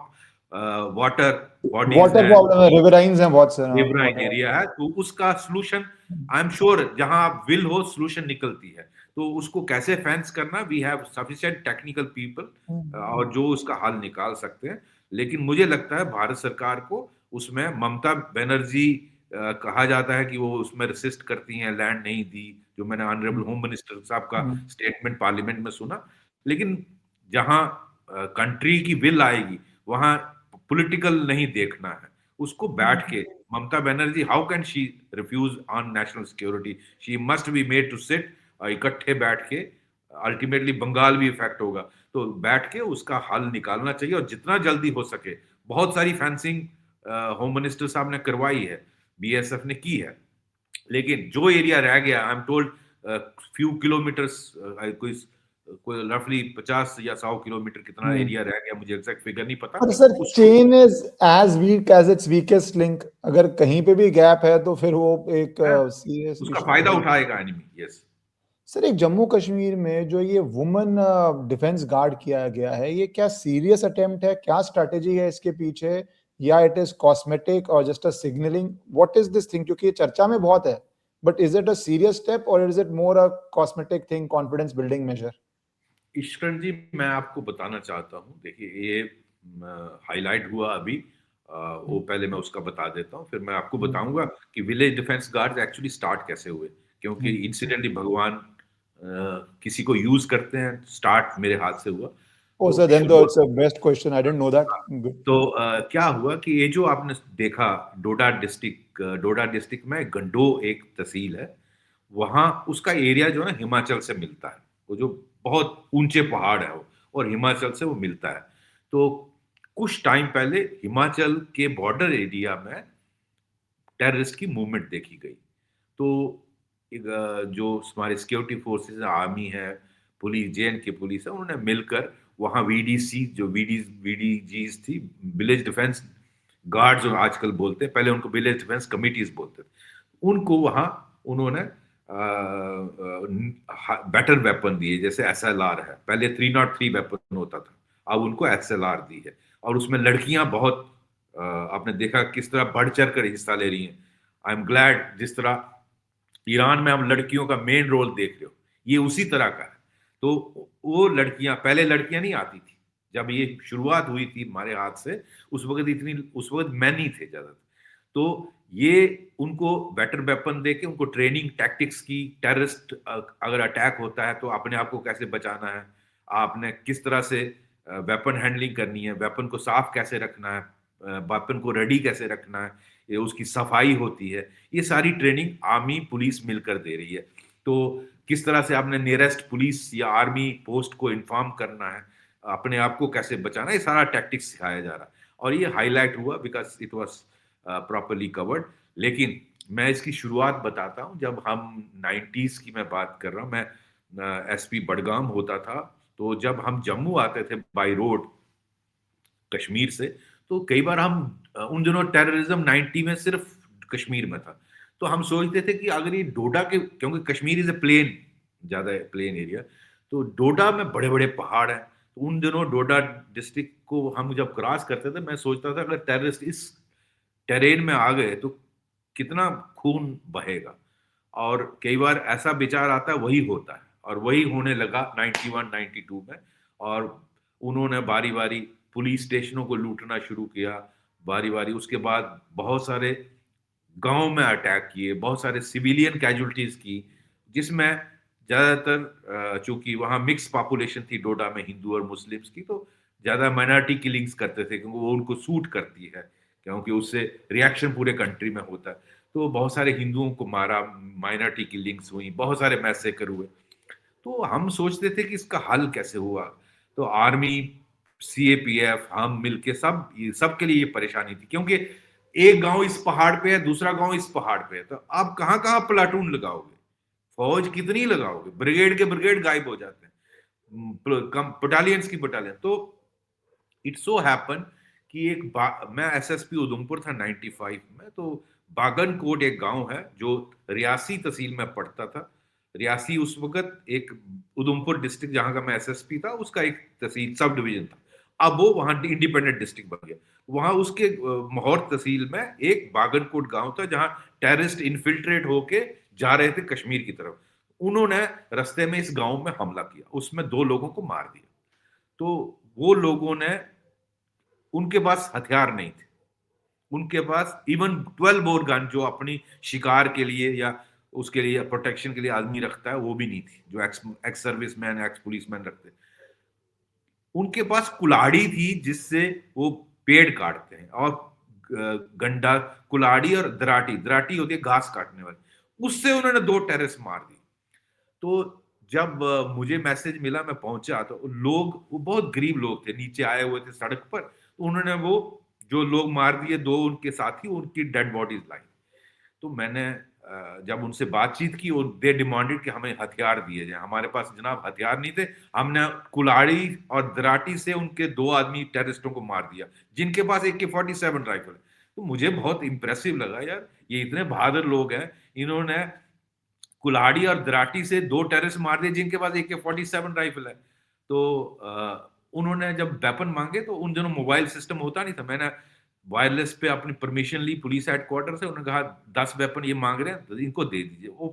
वाटर बॉडीज वाटर हैं, प्रॉब्लम है, रिवराइंस हैं बहुत से, हाँ, रिवराइन वाटर। एरिया है, तो उसका सोल्यूशन, आई एम श्योर, जहां आप विल हो सोल्यूशन निकलती है। तो उसको कैसे फेंस करना, we have sufficient technical people और जो उसका हल निकाल सकते हैं। लेकिन मुझे लगता है भारत सरकार को उसमें ममता बनर्जी कहा जाता है कि वो उसमें रेसिस्ट करती हैं, लैंड नहीं दी, जो मैंने ऑनरेबल होम मिनिस्टर साहब का हम्म, स्टेटमेंट पार्लियामेंट में सुना। लेकिन जहां कंट्री की विल आएगी, वहां पॉलिटिकल नहीं देखना है, उसको बैठ के Mamata Banerjee, how can she refuse on national security? She must be made to sit, इकट्ठे बैठ के, अल्टीमेटली बंगाल भी इफेक्ट होगा, तो बैठ के उसका हल निकालना चाहिए, और जितना जल्दी हो सके। बहुत सारी फेंसिंग होम मिनिस्टर साहब ने करवाई है, बीएसएफ ने की है, लेकिन जो एरिया रह गया, I am told few kilometres, कोई कोई रफली 50 या 100 किलोमीटर कितना हम्म। एरिया रह गया, मुझे एग्जैक्ट फिगर नहीं पता पर सर उसको। Chain is as weak as its weakest link, अगर कहीं पे भी गैप है तो फिर वो एक है, सीरियस उसका इशू फायदा है। उठाएगा एनिमी। यस। सर एक जम्मू कश्मीर में जो ये वुमेन डिफेंस गार्ड किया गया है, ये क्या सीरियस अटेम्प्ट है? क्या स्ट्रैटेजी है इसके पीछे, या इट इज कॉस्मेटिक और just a signalling? What is this thing, क्योंकि ये चर्चा में बहुत है, but is it a serious step और is it more a cosmetic thing, confidence building measure? Eshwaran ji, मैं आपको बताना चाहता हूँ, देखिए ये हाईलाइट हुआ अभी, वो पहले मैं उसका बता देता हूँ, फिर मैं आपको बताऊंगा कि village defence guard actually start कैसे हुए। क्योंकि इंसिडेंटली भगवान किसी को यूज करते हैं, स्टार्ट मेरे हाथ से हुआ। ओ तो सर, देन तो शुरुआत, it's a best question, I didn't know that. Good. तो क्या हुआ कि ये जो आपने देखा, डोडा डिस्ट्रिक्ट में गंडो एक तहसील है, वहां उसका एरिया जो है हिमाचल से मिलता है, वो जो बहुत ऊंचे पहाड़ है वो, और हिमाचल से वो मिलता है। तो कुछ टाइम पहले हिमाचल के बॉर्डर एरिया में टेररिस्ट की मूवमेंट देखी गई। तो जो हमारे सिक्योरिटी फोर्सेस है, आर्मी है, पुलिस, जेएन की पुलिस है, उन्होंने मिलकर वहाँ वीडीसी, जो वीडीजीज थी, विलेज डिफेंस गार्ड जो आजकल बोलते हैं, पहले उनको विलेज डिफेंस कमिटीज बोलते थे, उनको वहाँ उन्होंने बेटर वेपन दिए, जैसे एसएलआर है, पहले 303 वेपन होता था, अब उनको एसएलआर दी है। और उसमें लड़कियां बहुत, आपने देखा किस तरह बढ़ चढ़ कर हिस्सा ले रही हैं। आई एम ग्लैड, जिस तरह ईरान में हम लड़कियों का मेन रोल देख रहे हो, ये उसी तरह का है। तो वो लड़कियां, पहले लड़कियां नहीं आती थी, जब ये शुरुआत हुई थी हमारे हाथ से, उस वक्त मैन ही थे ज्यादातर। तो ये उनको बेटर वेपन दे के उनको ट्रेनिंग टैक्टिक्स की, टेररिस्ट अगर अटैक होता है तो अपने आप को कैसे बचाना है, आपने किस तरह से वेपन हैंडलिंग करनी है, वेपन को साफ कैसे रखना है, वेपन को रेडी कैसे रखना है, ये उसकी सफाई होती है, ये सारी ट्रेनिंग आर्मी पुलिस मिलकर दे रही है। तो किस तरह से आपने नियरेस्ट पुलिस या आर्मी पोस्ट को इन्फॉर्म करना है, अपने आप को कैसे बचाना है, ये सारा टैक्टिक्स सिखाया जा रहा है। और ये हाईलाइट हुआ because it was properly covered. लेकिन मैं इसकी शुरुआत बताता हूँ, जब हम 90s की मैं बात कर रहा हूँ, मैं एसपी बडगाम होता था, तो जब हम जम्मू आते थे बाई रोड कश्मीर से, तो कई बार हम उन दिनों टेररिज्म 90 में सिर्फ कश्मीर में था, तो हम सोचते थे कि अगर ये डोडा के, क्योंकि कश्मीर इज ए प्लेन, ज्यादा प्लेन एरिया, तो डोडा में बड़े बड़े पहाड़ हैं, तो उन दिनों डोडा डिस्ट्रिक्ट को हम जब क्रॉस करते थे, मैं सोचता था अगर टेररिस्ट इस टेरेन में आ गए तो कितना खून बहेगा। और कई बार ऐसा विचार आता है, वही होता है, और वही होने लगा 91 92 में। और उन्होंने बारी बारी पुलिस स्टेशनों को लूटना शुरू किया, बारी बारी, उसके बाद बहुत सारे गांव में अटैक किए, बहुत सारे सिविलियन कैजुअलिटीज की, जिसमें ज्यादातर चूंकि वहां मिक्स पॉपुलेशन थी डोडा में, हिंदू और मुस्लिम्स की, तो ज्यादा माइनॉरिटी किलिंग्स करते थे, क्योंकि वो उनको सूट करती है, क्योंकि उससे रिएक्शन पूरे कंट्री में होता है। तो बहुत सारे हिंदुओं को मारा, माइनॉरिटी किलिंग्स हुई, बहुत सारे मैसेकर हुए। तो हम सोचते थे कि इसका हल कैसे हुआ। तो आर्मी, सीएपीएफ, हम मिलके सबके लिए ये परेशानी थी, क्योंकि एक गांव इस पहाड़ पे है, दूसरा गांव इस पहाड़ पे है, तो आप कहाँ कहाँ प्लाटून लगाओगे, फौज कितनी लगाओगे, ब्रिगेड के ब्रिगेड गायब हो जाते हैं, बटालियंस की बटालियन। तो इट सो हैपन कि मैं एसएसपी उधमपुर था 95 में, तो बागनकोट एक गांव है जो रियासी तहसील में पड़ता था। रियासी उस वक्त एक, उधमपुर डिस्ट्रिक्ट जहां का मैं एसएसपी था, उसका एक तहसील सब डिवीजन था, अब वो वहां इंडिपेंडेंट डिस्ट्रिक्ट बन गया। वहां उसके माहौर तहसील में एक बागनकोट गांव था, जहां टेररिस्ट इन्फिल्ट्रेट होके जा रहे थे कश्मीर की तरफ। उन्होंने रास्ते में इस गांव में हमला किया, उसमें 2 लोगों को मार दिया। तो वो लोगों ने, उनके पास हथियार नहीं थे, उनके पास इवन 12 बोर गन जो अपनी शिकार के लिए या उसके लिए प्रोटेक्शन के लिए आदमी रखता है वो भी नहीं थी, जो एक्स सर्विसमैन एक्स पुलिसमैन रखते। उनके पास कुल्हाड़ी थी जिससे वो पेड़ काटते हैं, और गंडा, कुल्हाड़ी और दराटी, दराटी होती है घास काटने वाली, उससे उन्होंने 2 टेररिस्ट मार दी। तो जब मुझे मैसेज मिला, मैं पहुंचा, तो लोग, वो बहुत गरीब लोग थे, नीचे आए हुए थे सड़क पर, तो उन्होंने वो जो लोग मार दिए 2 उनके साथी, उनकी डेड बॉडीज लाई। तो मैंने जब उनसे बातचीत की, दे डिमांडेड कि हमें हथियार दिए जाए। हमारे पास जनाब हथियार नहीं थे। हमने कुल्हाड़ी और दराटी से उनके 2 आदमी टेररिस्टों को मार दिया, जिनके पास AK-47 राइफल है। तो मुझे बहुत इंप्रेसिव लगा यार, ये इतने बहादुर लोग हैं, इन्होंने कुल्हाड़ी और दराटी से 2 टेररिस्ट मार दिए जिनके पास AK-47 राइफल है। तो उन्होंने जब वेपन मांगे, तो उन दिनों मोबाइल सिस्टम होता नहीं था। मैंने वायरलेस पे अपनी परमिशन ली पुलिस हेडक्वार्टर से, उन्होंने कहा 10 वेपन ये मांग रहे हैं तो इनको दे दीजिए। वो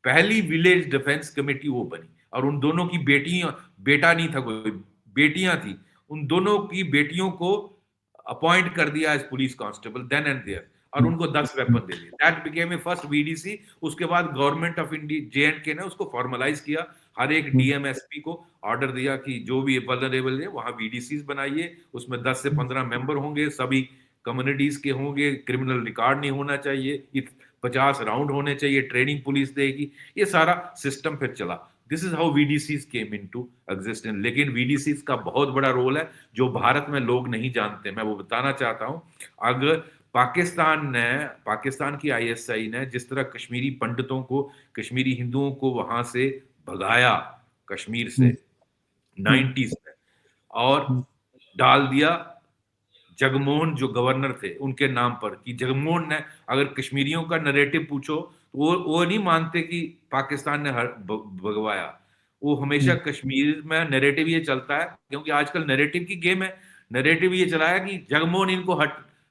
पहली विलेज डिफेंस कमेटी वो बनी, और उन दोनों की बेटियां, बेटा नहीं था कोई, बेटियां थी, उन दोनों की बेटियों को अपॉइंट कर दिया as police constable then and there, और उनको 10 वेपन दे दिए। That became a first VDC। उसके बाद गवर्नमेंट ऑफ इंडिया JNK ने उसको फॉर्मलाइज किया, हर एक DMSP को ऑर्डर दिया कि जो भी वल्नरेबल है वहां VDCs बनाइए, उसमें 10 से 15 मेंबर होंगे, सभी कम्युनिटीज के होंगे, क्रिमिनल रिकॉर्ड नहीं होना चाहिए, 50 राउंड होने चाहिए, ट्रेनिंग पुलिस देगी। ये सारा सिस्टम फिर चला। This is how VDCs came into existence. लेकिन VDCs का बहुत बड़ा रोल है जो भारत में लोग नहीं जानते, मैं वो बताना चाहता हूं। अगर पाकिस्तान की ISI ने जिस तरह कश्मीरी पंडितों को, कश्मीरी हिंदुओं को वहां से भगाया, कश्मीर से 90s में, और डाल दिया जगमोहन जो गवर्नर थे उनके नाम पर, कि जगमोहन ने, अगर कश्मीरियों का नैरेटिव पूछो तो वो नहीं मानते कि पाकिस्तान ने भगवाया। वो हमेशा कश्मीर में नैरेटिव ये चलता है, क्योंकि आजकल नैरेटिव की गेम है। नैरेटिव ये चलाया कि जगमोहन इनको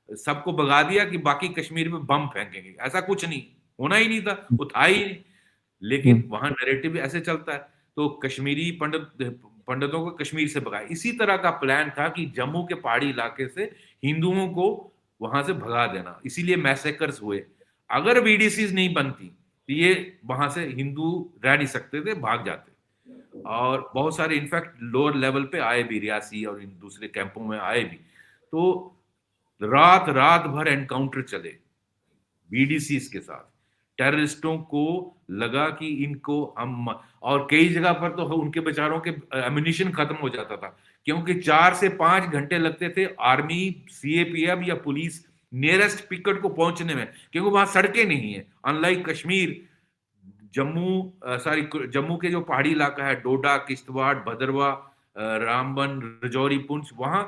सबको भगा दिया कि बाकी कश्मीर में बम फेंकेंगे। ऐसा कुछ नहीं, होना ही नहीं था, वो था ही नहीं। लेकिन वहां नैरेटिव ऐसे चलता है। तो कश्मीरी पंडितों को कश्मीर से भगाया। इसी तरह का प्लान था कि जम्मू के पहाड़ी इलाके से हिंदुओं को वहां से भगा देना, इसीलिए मैसेकर्स हुए। अगर VDCs नहीं बनती तो ये वहां से हिंदू रह नहीं सकते थे, भाग जाते। और बहुत सारे इनफैक्ट लोअर लेवल पे आए भी, रियासी और इन दूसरे कैंपों में आए भी। तो रात रात भर एनकाउंटर चले VDCs के साथ। टेररिस्टों को लगा कि इनको हम, और कई जगह पर तो उनके बेचारों के एम्यूनिशन खत्म हो जाता था, क्योंकि 4 से 5 घंटे लगते थे आर्मी, CAPF या पुलिस नियरेस्ट पिकेट को पहुंचने में, क्योंकि वहां सड़कें नहीं है। अनलाइक कश्मीर, जम्मू के जो पहाड़ी इलाका है, डोडा, किश्तवाड़, भदरवा, रामबन, रजौरी, पुंछ, वहां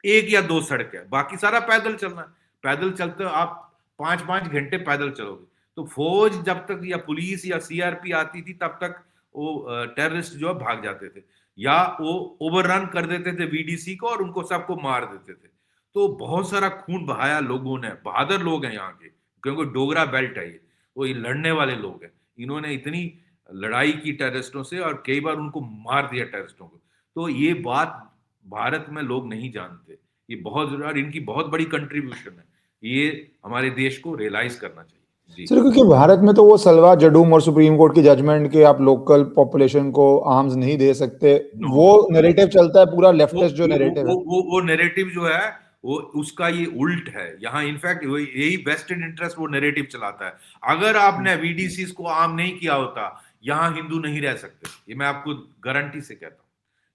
1 या 2 सड़क है, बाकी सारा पैदल चलना है। पैदल चलते हो आप 5-5 घंटे पैदल चलोगे। तो फौज जब तक या पुलिस या CRP आती थी तब तक वो टेररिस्ट जो है भाग जाते थे, या वो ओवररन कर देते थे VDC को और उनको सबको मार देते थे। तो बहुत सारा खून बहाया लोगों ने, बहादुर लोग हैं यहाँ के, क्योंकि डोगरा बेल्ट है ये, वो ये लड़ने वाले लोग हैं। इन्होंने इतनी लड़ाई की टेररिस्टों से, और कई बार उनको मार दिया टेररिस्टों को। तो ये बात भारत में लोग नहीं जानते, ये बहुत जरूरी, और इनकी बहुत बड़ी कंट्रीब्यूशन है। ये हमारे देश को रियलाइज करना चाहिए। जी। सर, क्योंकि भारत में तो वो सलवा जडूम और सुप्रीम कोर्ट की जजमेंट के आप लोकल पॉपुलेशन को आर्म्स नहीं दे सकते, नो वो नो नो, नैरेटिव चलता है पूरा, वो लेफ्टिस्ट जो वो नैरेटिव वो है। वो वो नैरेटिव जो है, वो उसका ये उल्ट है। यहाँ इनफैक्ट यही वेस्टेड इंटरेस्ट वो नैरेटिव चलाता है। अगर आपने VDCs को आम नहीं किया होता, यहाँ हिंदू नहीं रह सकते, ये मैं आपको गारंटी से कहता हूँ।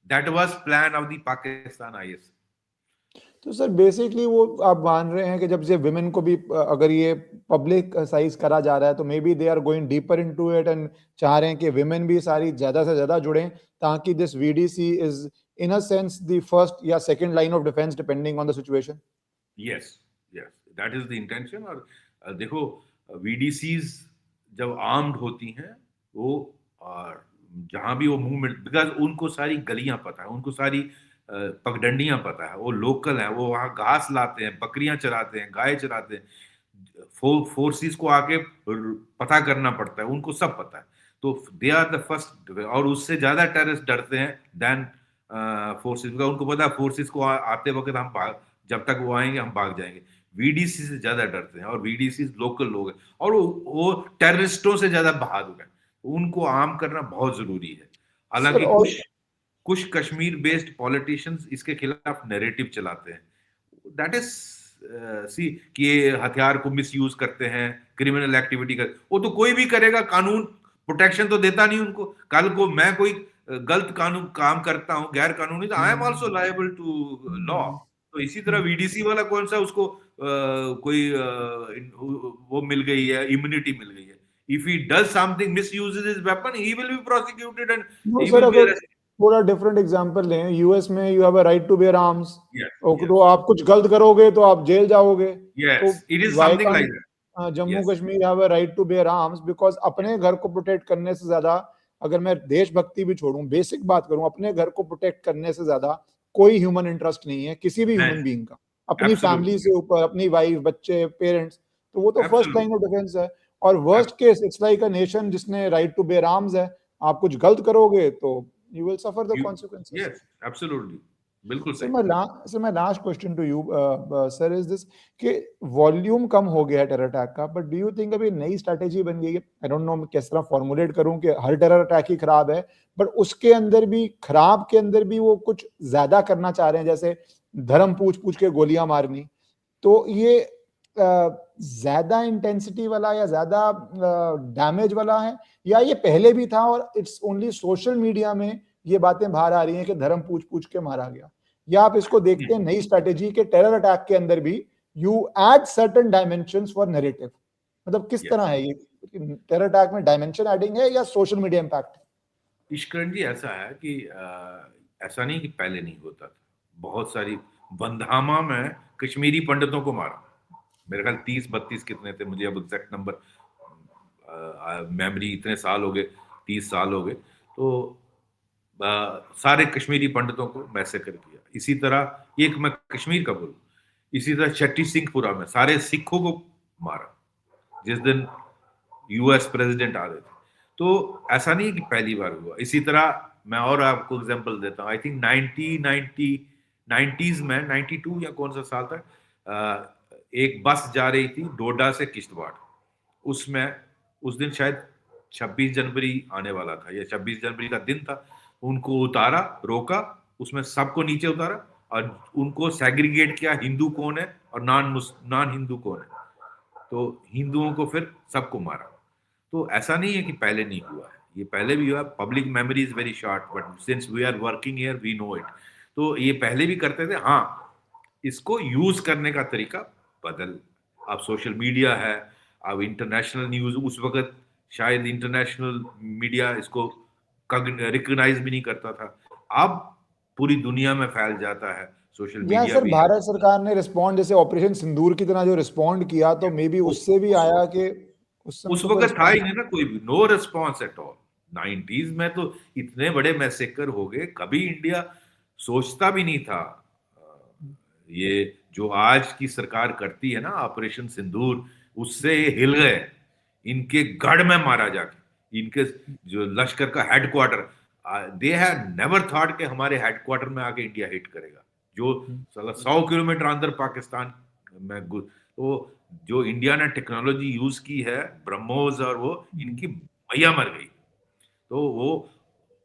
That was plan of the Pakistan IS। तो सर बेसिकली वो आप मान रहे हैं कि जब से विमेन को भी अगर ये पब्लिक साइज करा जा रहा है, तो maybe they are going deeper into it and चाह रहे हैं कि विमेन भी सारी ज्यादा से ज्यादा जुड़ें, ताकि this VDC is in a sense the first या second line of defence depending on the situation. Yes, yes, that is the intention. और देखो, VDCs जब आर्म्ड होती हैं, वो जहां भी वो मूवमेंट, बिकॉज उनको सारी गलियां पता है, उनको सारी पगडंडियां पता है, वो लोकल है, वो वहां घास लाते हैं, बकरियां चराते हैं, गाय चराते हैं। फोर्सेस को आके पता करना पड़ता है, उनको सब पता है। तो दे आर द फर्स्ट, और उससे ज्यादा टेररिस्ट डरते हैं देन फोर्सेस, उनको पता है फोर्सेस को आते वक्त हम भाग, जब तक वो आएंगे हम भाग जाएंगे। वीडीसी से ज्यादा डरते हैं, और वीडीसी लोकल लोग हैं, और वो टेररिस्टों से ज्यादा बहादुर हैं। उनको आर्म करना बहुत जरूरी है। सर हालांकि और कुछ कुछ कश्मीर बेस्ड पॉलिटिशियंस इसके खिलाफ नैरेटिव चलाते हैं, दैट इज सी, कि ये हथियार को मिस यूज करते हैं, क्रिमिनल एक्टिविटी कर, वो तो कोई भी करेगा, कानून प्रोटेक्शन तो देता नहीं उनको। कल को मैं कोई गलत कानून काम करता हूं, गैर कानूनी, तो I am also liable to law. तो इसी तरह वीडीसी वाला कौन सा, उसको कोई वो मिल गई है, इम्यूनिटी मिल गई है। If he does something, misuses his weapon, he will be prosecuted and no he sir, will be अगर अरेस्टेड। थोड़ा डिफरेंट एग्जांपल लें, यूएस में you have a right to bear arms, yes, तो yes, आप कुछ गलत करोगे तो आप जेल जाओगे। तो yes, it is why something can't like that. Jammu yes, Kashmir have a right to bear arms? Because अपने घर को प्रोटेक्ट करने से ज्यादा, अगर मैं देशभक्ति भी छोड़ूं, बेसिक बात करूं, अपने घर को प्रोटेक्ट करने से ज्यादा कोई ह्यूमन इंटरेस्ट नहीं है किसी भी ह्यूमन बीइंग का, अपनी फैमिली एब्सोल्युटली, से ऊपर, अपनी वाइफ, बच्चे, पेरेंट्स। तो वो तो first line absolutely, of defence है। और worst case it's like a nation जिसने राइट टू बेयर आर्म्स है, आप कुछ गलत करोगे तो you will suffer the you, consequences. Yes, absolutely, बिल्कुल So सही। my last question to you, sir, is this कि वॉल्यूम कम हो गया है टेरर अटैक का, बट डू यू थिंक अभी नई स्ट्रैटेजी बन गई है? आई डोंट नो मैं किस तरह फॉर्मुलेट करूं कि हर टेरर अटैक ही खराब है, बट उसके अंदर भी, खराब के अंदर भी वो कुछ ज्यादा करना चाह रहे हैं, जैसे धर्म पूछ पूछ के गोलियां मारनी। तो ये ज्यादा इंटेंसिटी वाला या ज्यादा डैमेज वाला है, या ये पहले भी था और इट्स ओनली सोशल मीडिया में ये बातें बाहर आ रही हैं कि धर्म पूछ पूछ के मारा गया? या आप इसको देखते हैं नई स्ट्रैटेजी के टेरर अटैक के अंदर भी you add certain dimensions for narrative? मतलब किस तरह यस, है ये, टेरर अटैक में डायमेंशन एडिंग है या social media impact? Ishkaran ji, ऐसा है कि ऐसा नहीं कि पहले नहीं होता था। बहुत सारी बंधामा में कश्मीरी पंडितों को मारा, मेरे ख्याल 30-32 कितने थे, मुझे अब एग्जैक्ट नंबर मेमोरी, इतने साल हो गए, 30 साल हो गए। तो सारे कश्मीरी पंडितों को मैसेकर किया। इसी तरह एक मैं कश्मीर का बोलूं, इसी तरह छट्टी सिंहपुरा में सारे सिखों को मारा जिस दिन यूएस प्रेसिडेंट आ रहे थे। तो ऐसा नहीं है कि पहली बार हुआ। इसी तरह मैं और आपको एग्जांपल देता हूँ, आई थिंक 90s में, 92 या कौन सा साल था, एक बस जा रही थी डोडा से किश्तवाड़। उसमें उस दिन शायद 26 जनवरी आने वाला था, या 26 जनवरी का दिन था। उनको उतारा, रोका, उसमें सबको नीचे उतारा और उनको सेग्रीगेट किया, हिंदू कौन है और नॉन हिंदू कौन है। तो हिंदुओं को फिर सबको मारा। तो ऐसा नहीं है कि पहले नहीं हुआ है, ये पहले भी हुआ। Public memory is very short, but since we are working here we know it. तो ये पहले भी करते थे, हाँ। इसको यूज करने का तरीका बदल, अब सोशल मीडिया है, अब इंटरनेशनल न्यूज, उस वक्त शायद इंटरनेशनल मीडिया इसको रिकग्नाइज भी नहीं करता था। अब पूरी दुनिया में फैल जाता है, सोशल या मीडिया सर भी है। भारत सरकार ने रिस्पॉन्ड, जैसे ऑपरेशन सिंदूर की तरह जो रिस्पॉन्ड किया, तो मे बी उससे भी उस आया कि उस समय उस तो कोई वक्त था ही रिस्पॉन्ड। नहीं ना कोई भी, no response at all. 90s में तो इतने बड़े मैसेकर हो गए, कभी इंडिया सोचता भी नहीं था। ये जो आज की सरकार करती है ना ऑपरेशन सिंदूर, उससे ये हिल गए। इनके गढ़ में मारा जाके, इनके जो लश्कर का headquarter, they have never thought कि हमारे हेडक्वार्टर में आके इंडिया हिट करेगा। जो साला 100 किलोमीटर अंदर पाकिस्तान में तो जो इंडिया ने टेक्नोलॉजी यूज की है, ब्रह्मोस, और वो इनकी मैया मर गई। तो वो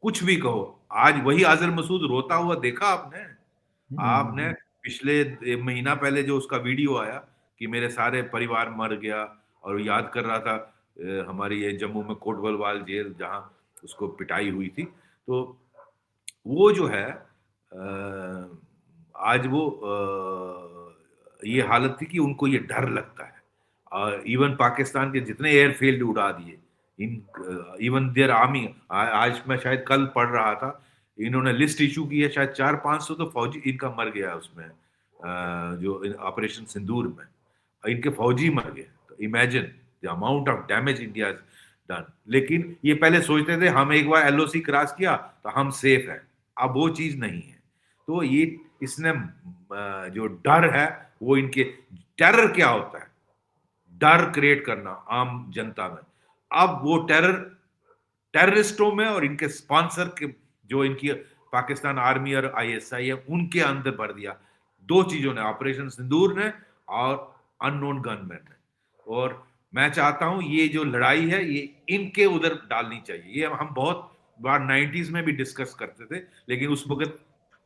कुछ भी कहो, आज वही आजर मसूद रोता हुआ देखा आपने? आपने पिछले महीना पहले जो उसका वीडियो आया कि मेरे सारे परिवार मर गया, और याद कर रहा था हमारी ये जम्मू में कोटबलवाल जेल जहां उसको पिटाई हुई थी। तो वो जो है आज वो ये हालत थी कि उनको ये डर लगता है। और इवन पाकिस्तान के जितने एयरफील्ड उड़ा दिए, इन इवन देयर आर्मी, आज मैं शायद कल पढ़ रहा था, इन्होंने लिस्ट इशू की है, शायद 400-500 तो फौजी इनका मर गया उसमें, जो ऑपरेशन सिंदूर में इनके फौजी मर गए। तो imagine the amount of damage India done. लेकिन ये पहले सोचते थे हम एक बार एलओसी क्रॉस किया तो हम सेफ है, अब वो चीज नहीं है। तो ये इसने जो डर है, वो इनके, टेरर क्या होता है, डर क्रिएट करना आम जनता में। अब वो टेरर टेररिस्टों में और इनके स्पॉन्सर के, जो इनकी पाकिस्तान आर्मी और आईएसआई है, उनके अंदर भर दिया। दो चीजों ने, ऑपरेशन सिंदूर ने और अननोन गनमैन है। और मैं चाहता हूं ये जो लड़ाई है ये इनके उधर डालनी चाहिए। ये हम बहुत बार 90s में भी डिस्कस करते थे, लेकिन उस वक्त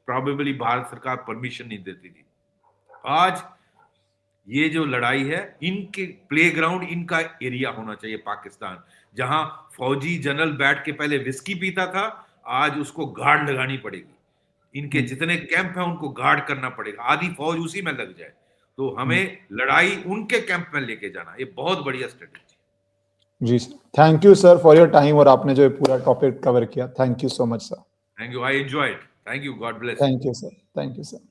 प्रॉबेबली भारत सरकार परमिशन नहीं देती थी। आज ये जो लड़ाई है, इनके प्लेग्राउंड, इनका एरिया होना चाहिए पाकिस्तान, जहां फौजी जनरल बैठ के पहले विस्की पीता था, आज उसको गार्ड लगानी पड़ेगी। इनके जितने कैंप हैं उनको गार्ड करना पड़ेगा, आधी फौज उसी में लग जाए। तो हमें लड़ाई उनके कैंप में लेके जाना, ये बहुत बढ़िया स्ट्रेटेजी। जी sir, thank you sir for your time, और आपने जो ये पूरा टॉपिक कवर किया, thank you so much sir. Thank you, I enjoyed. Thank you, God bless you. Thank you sir, thank you sir.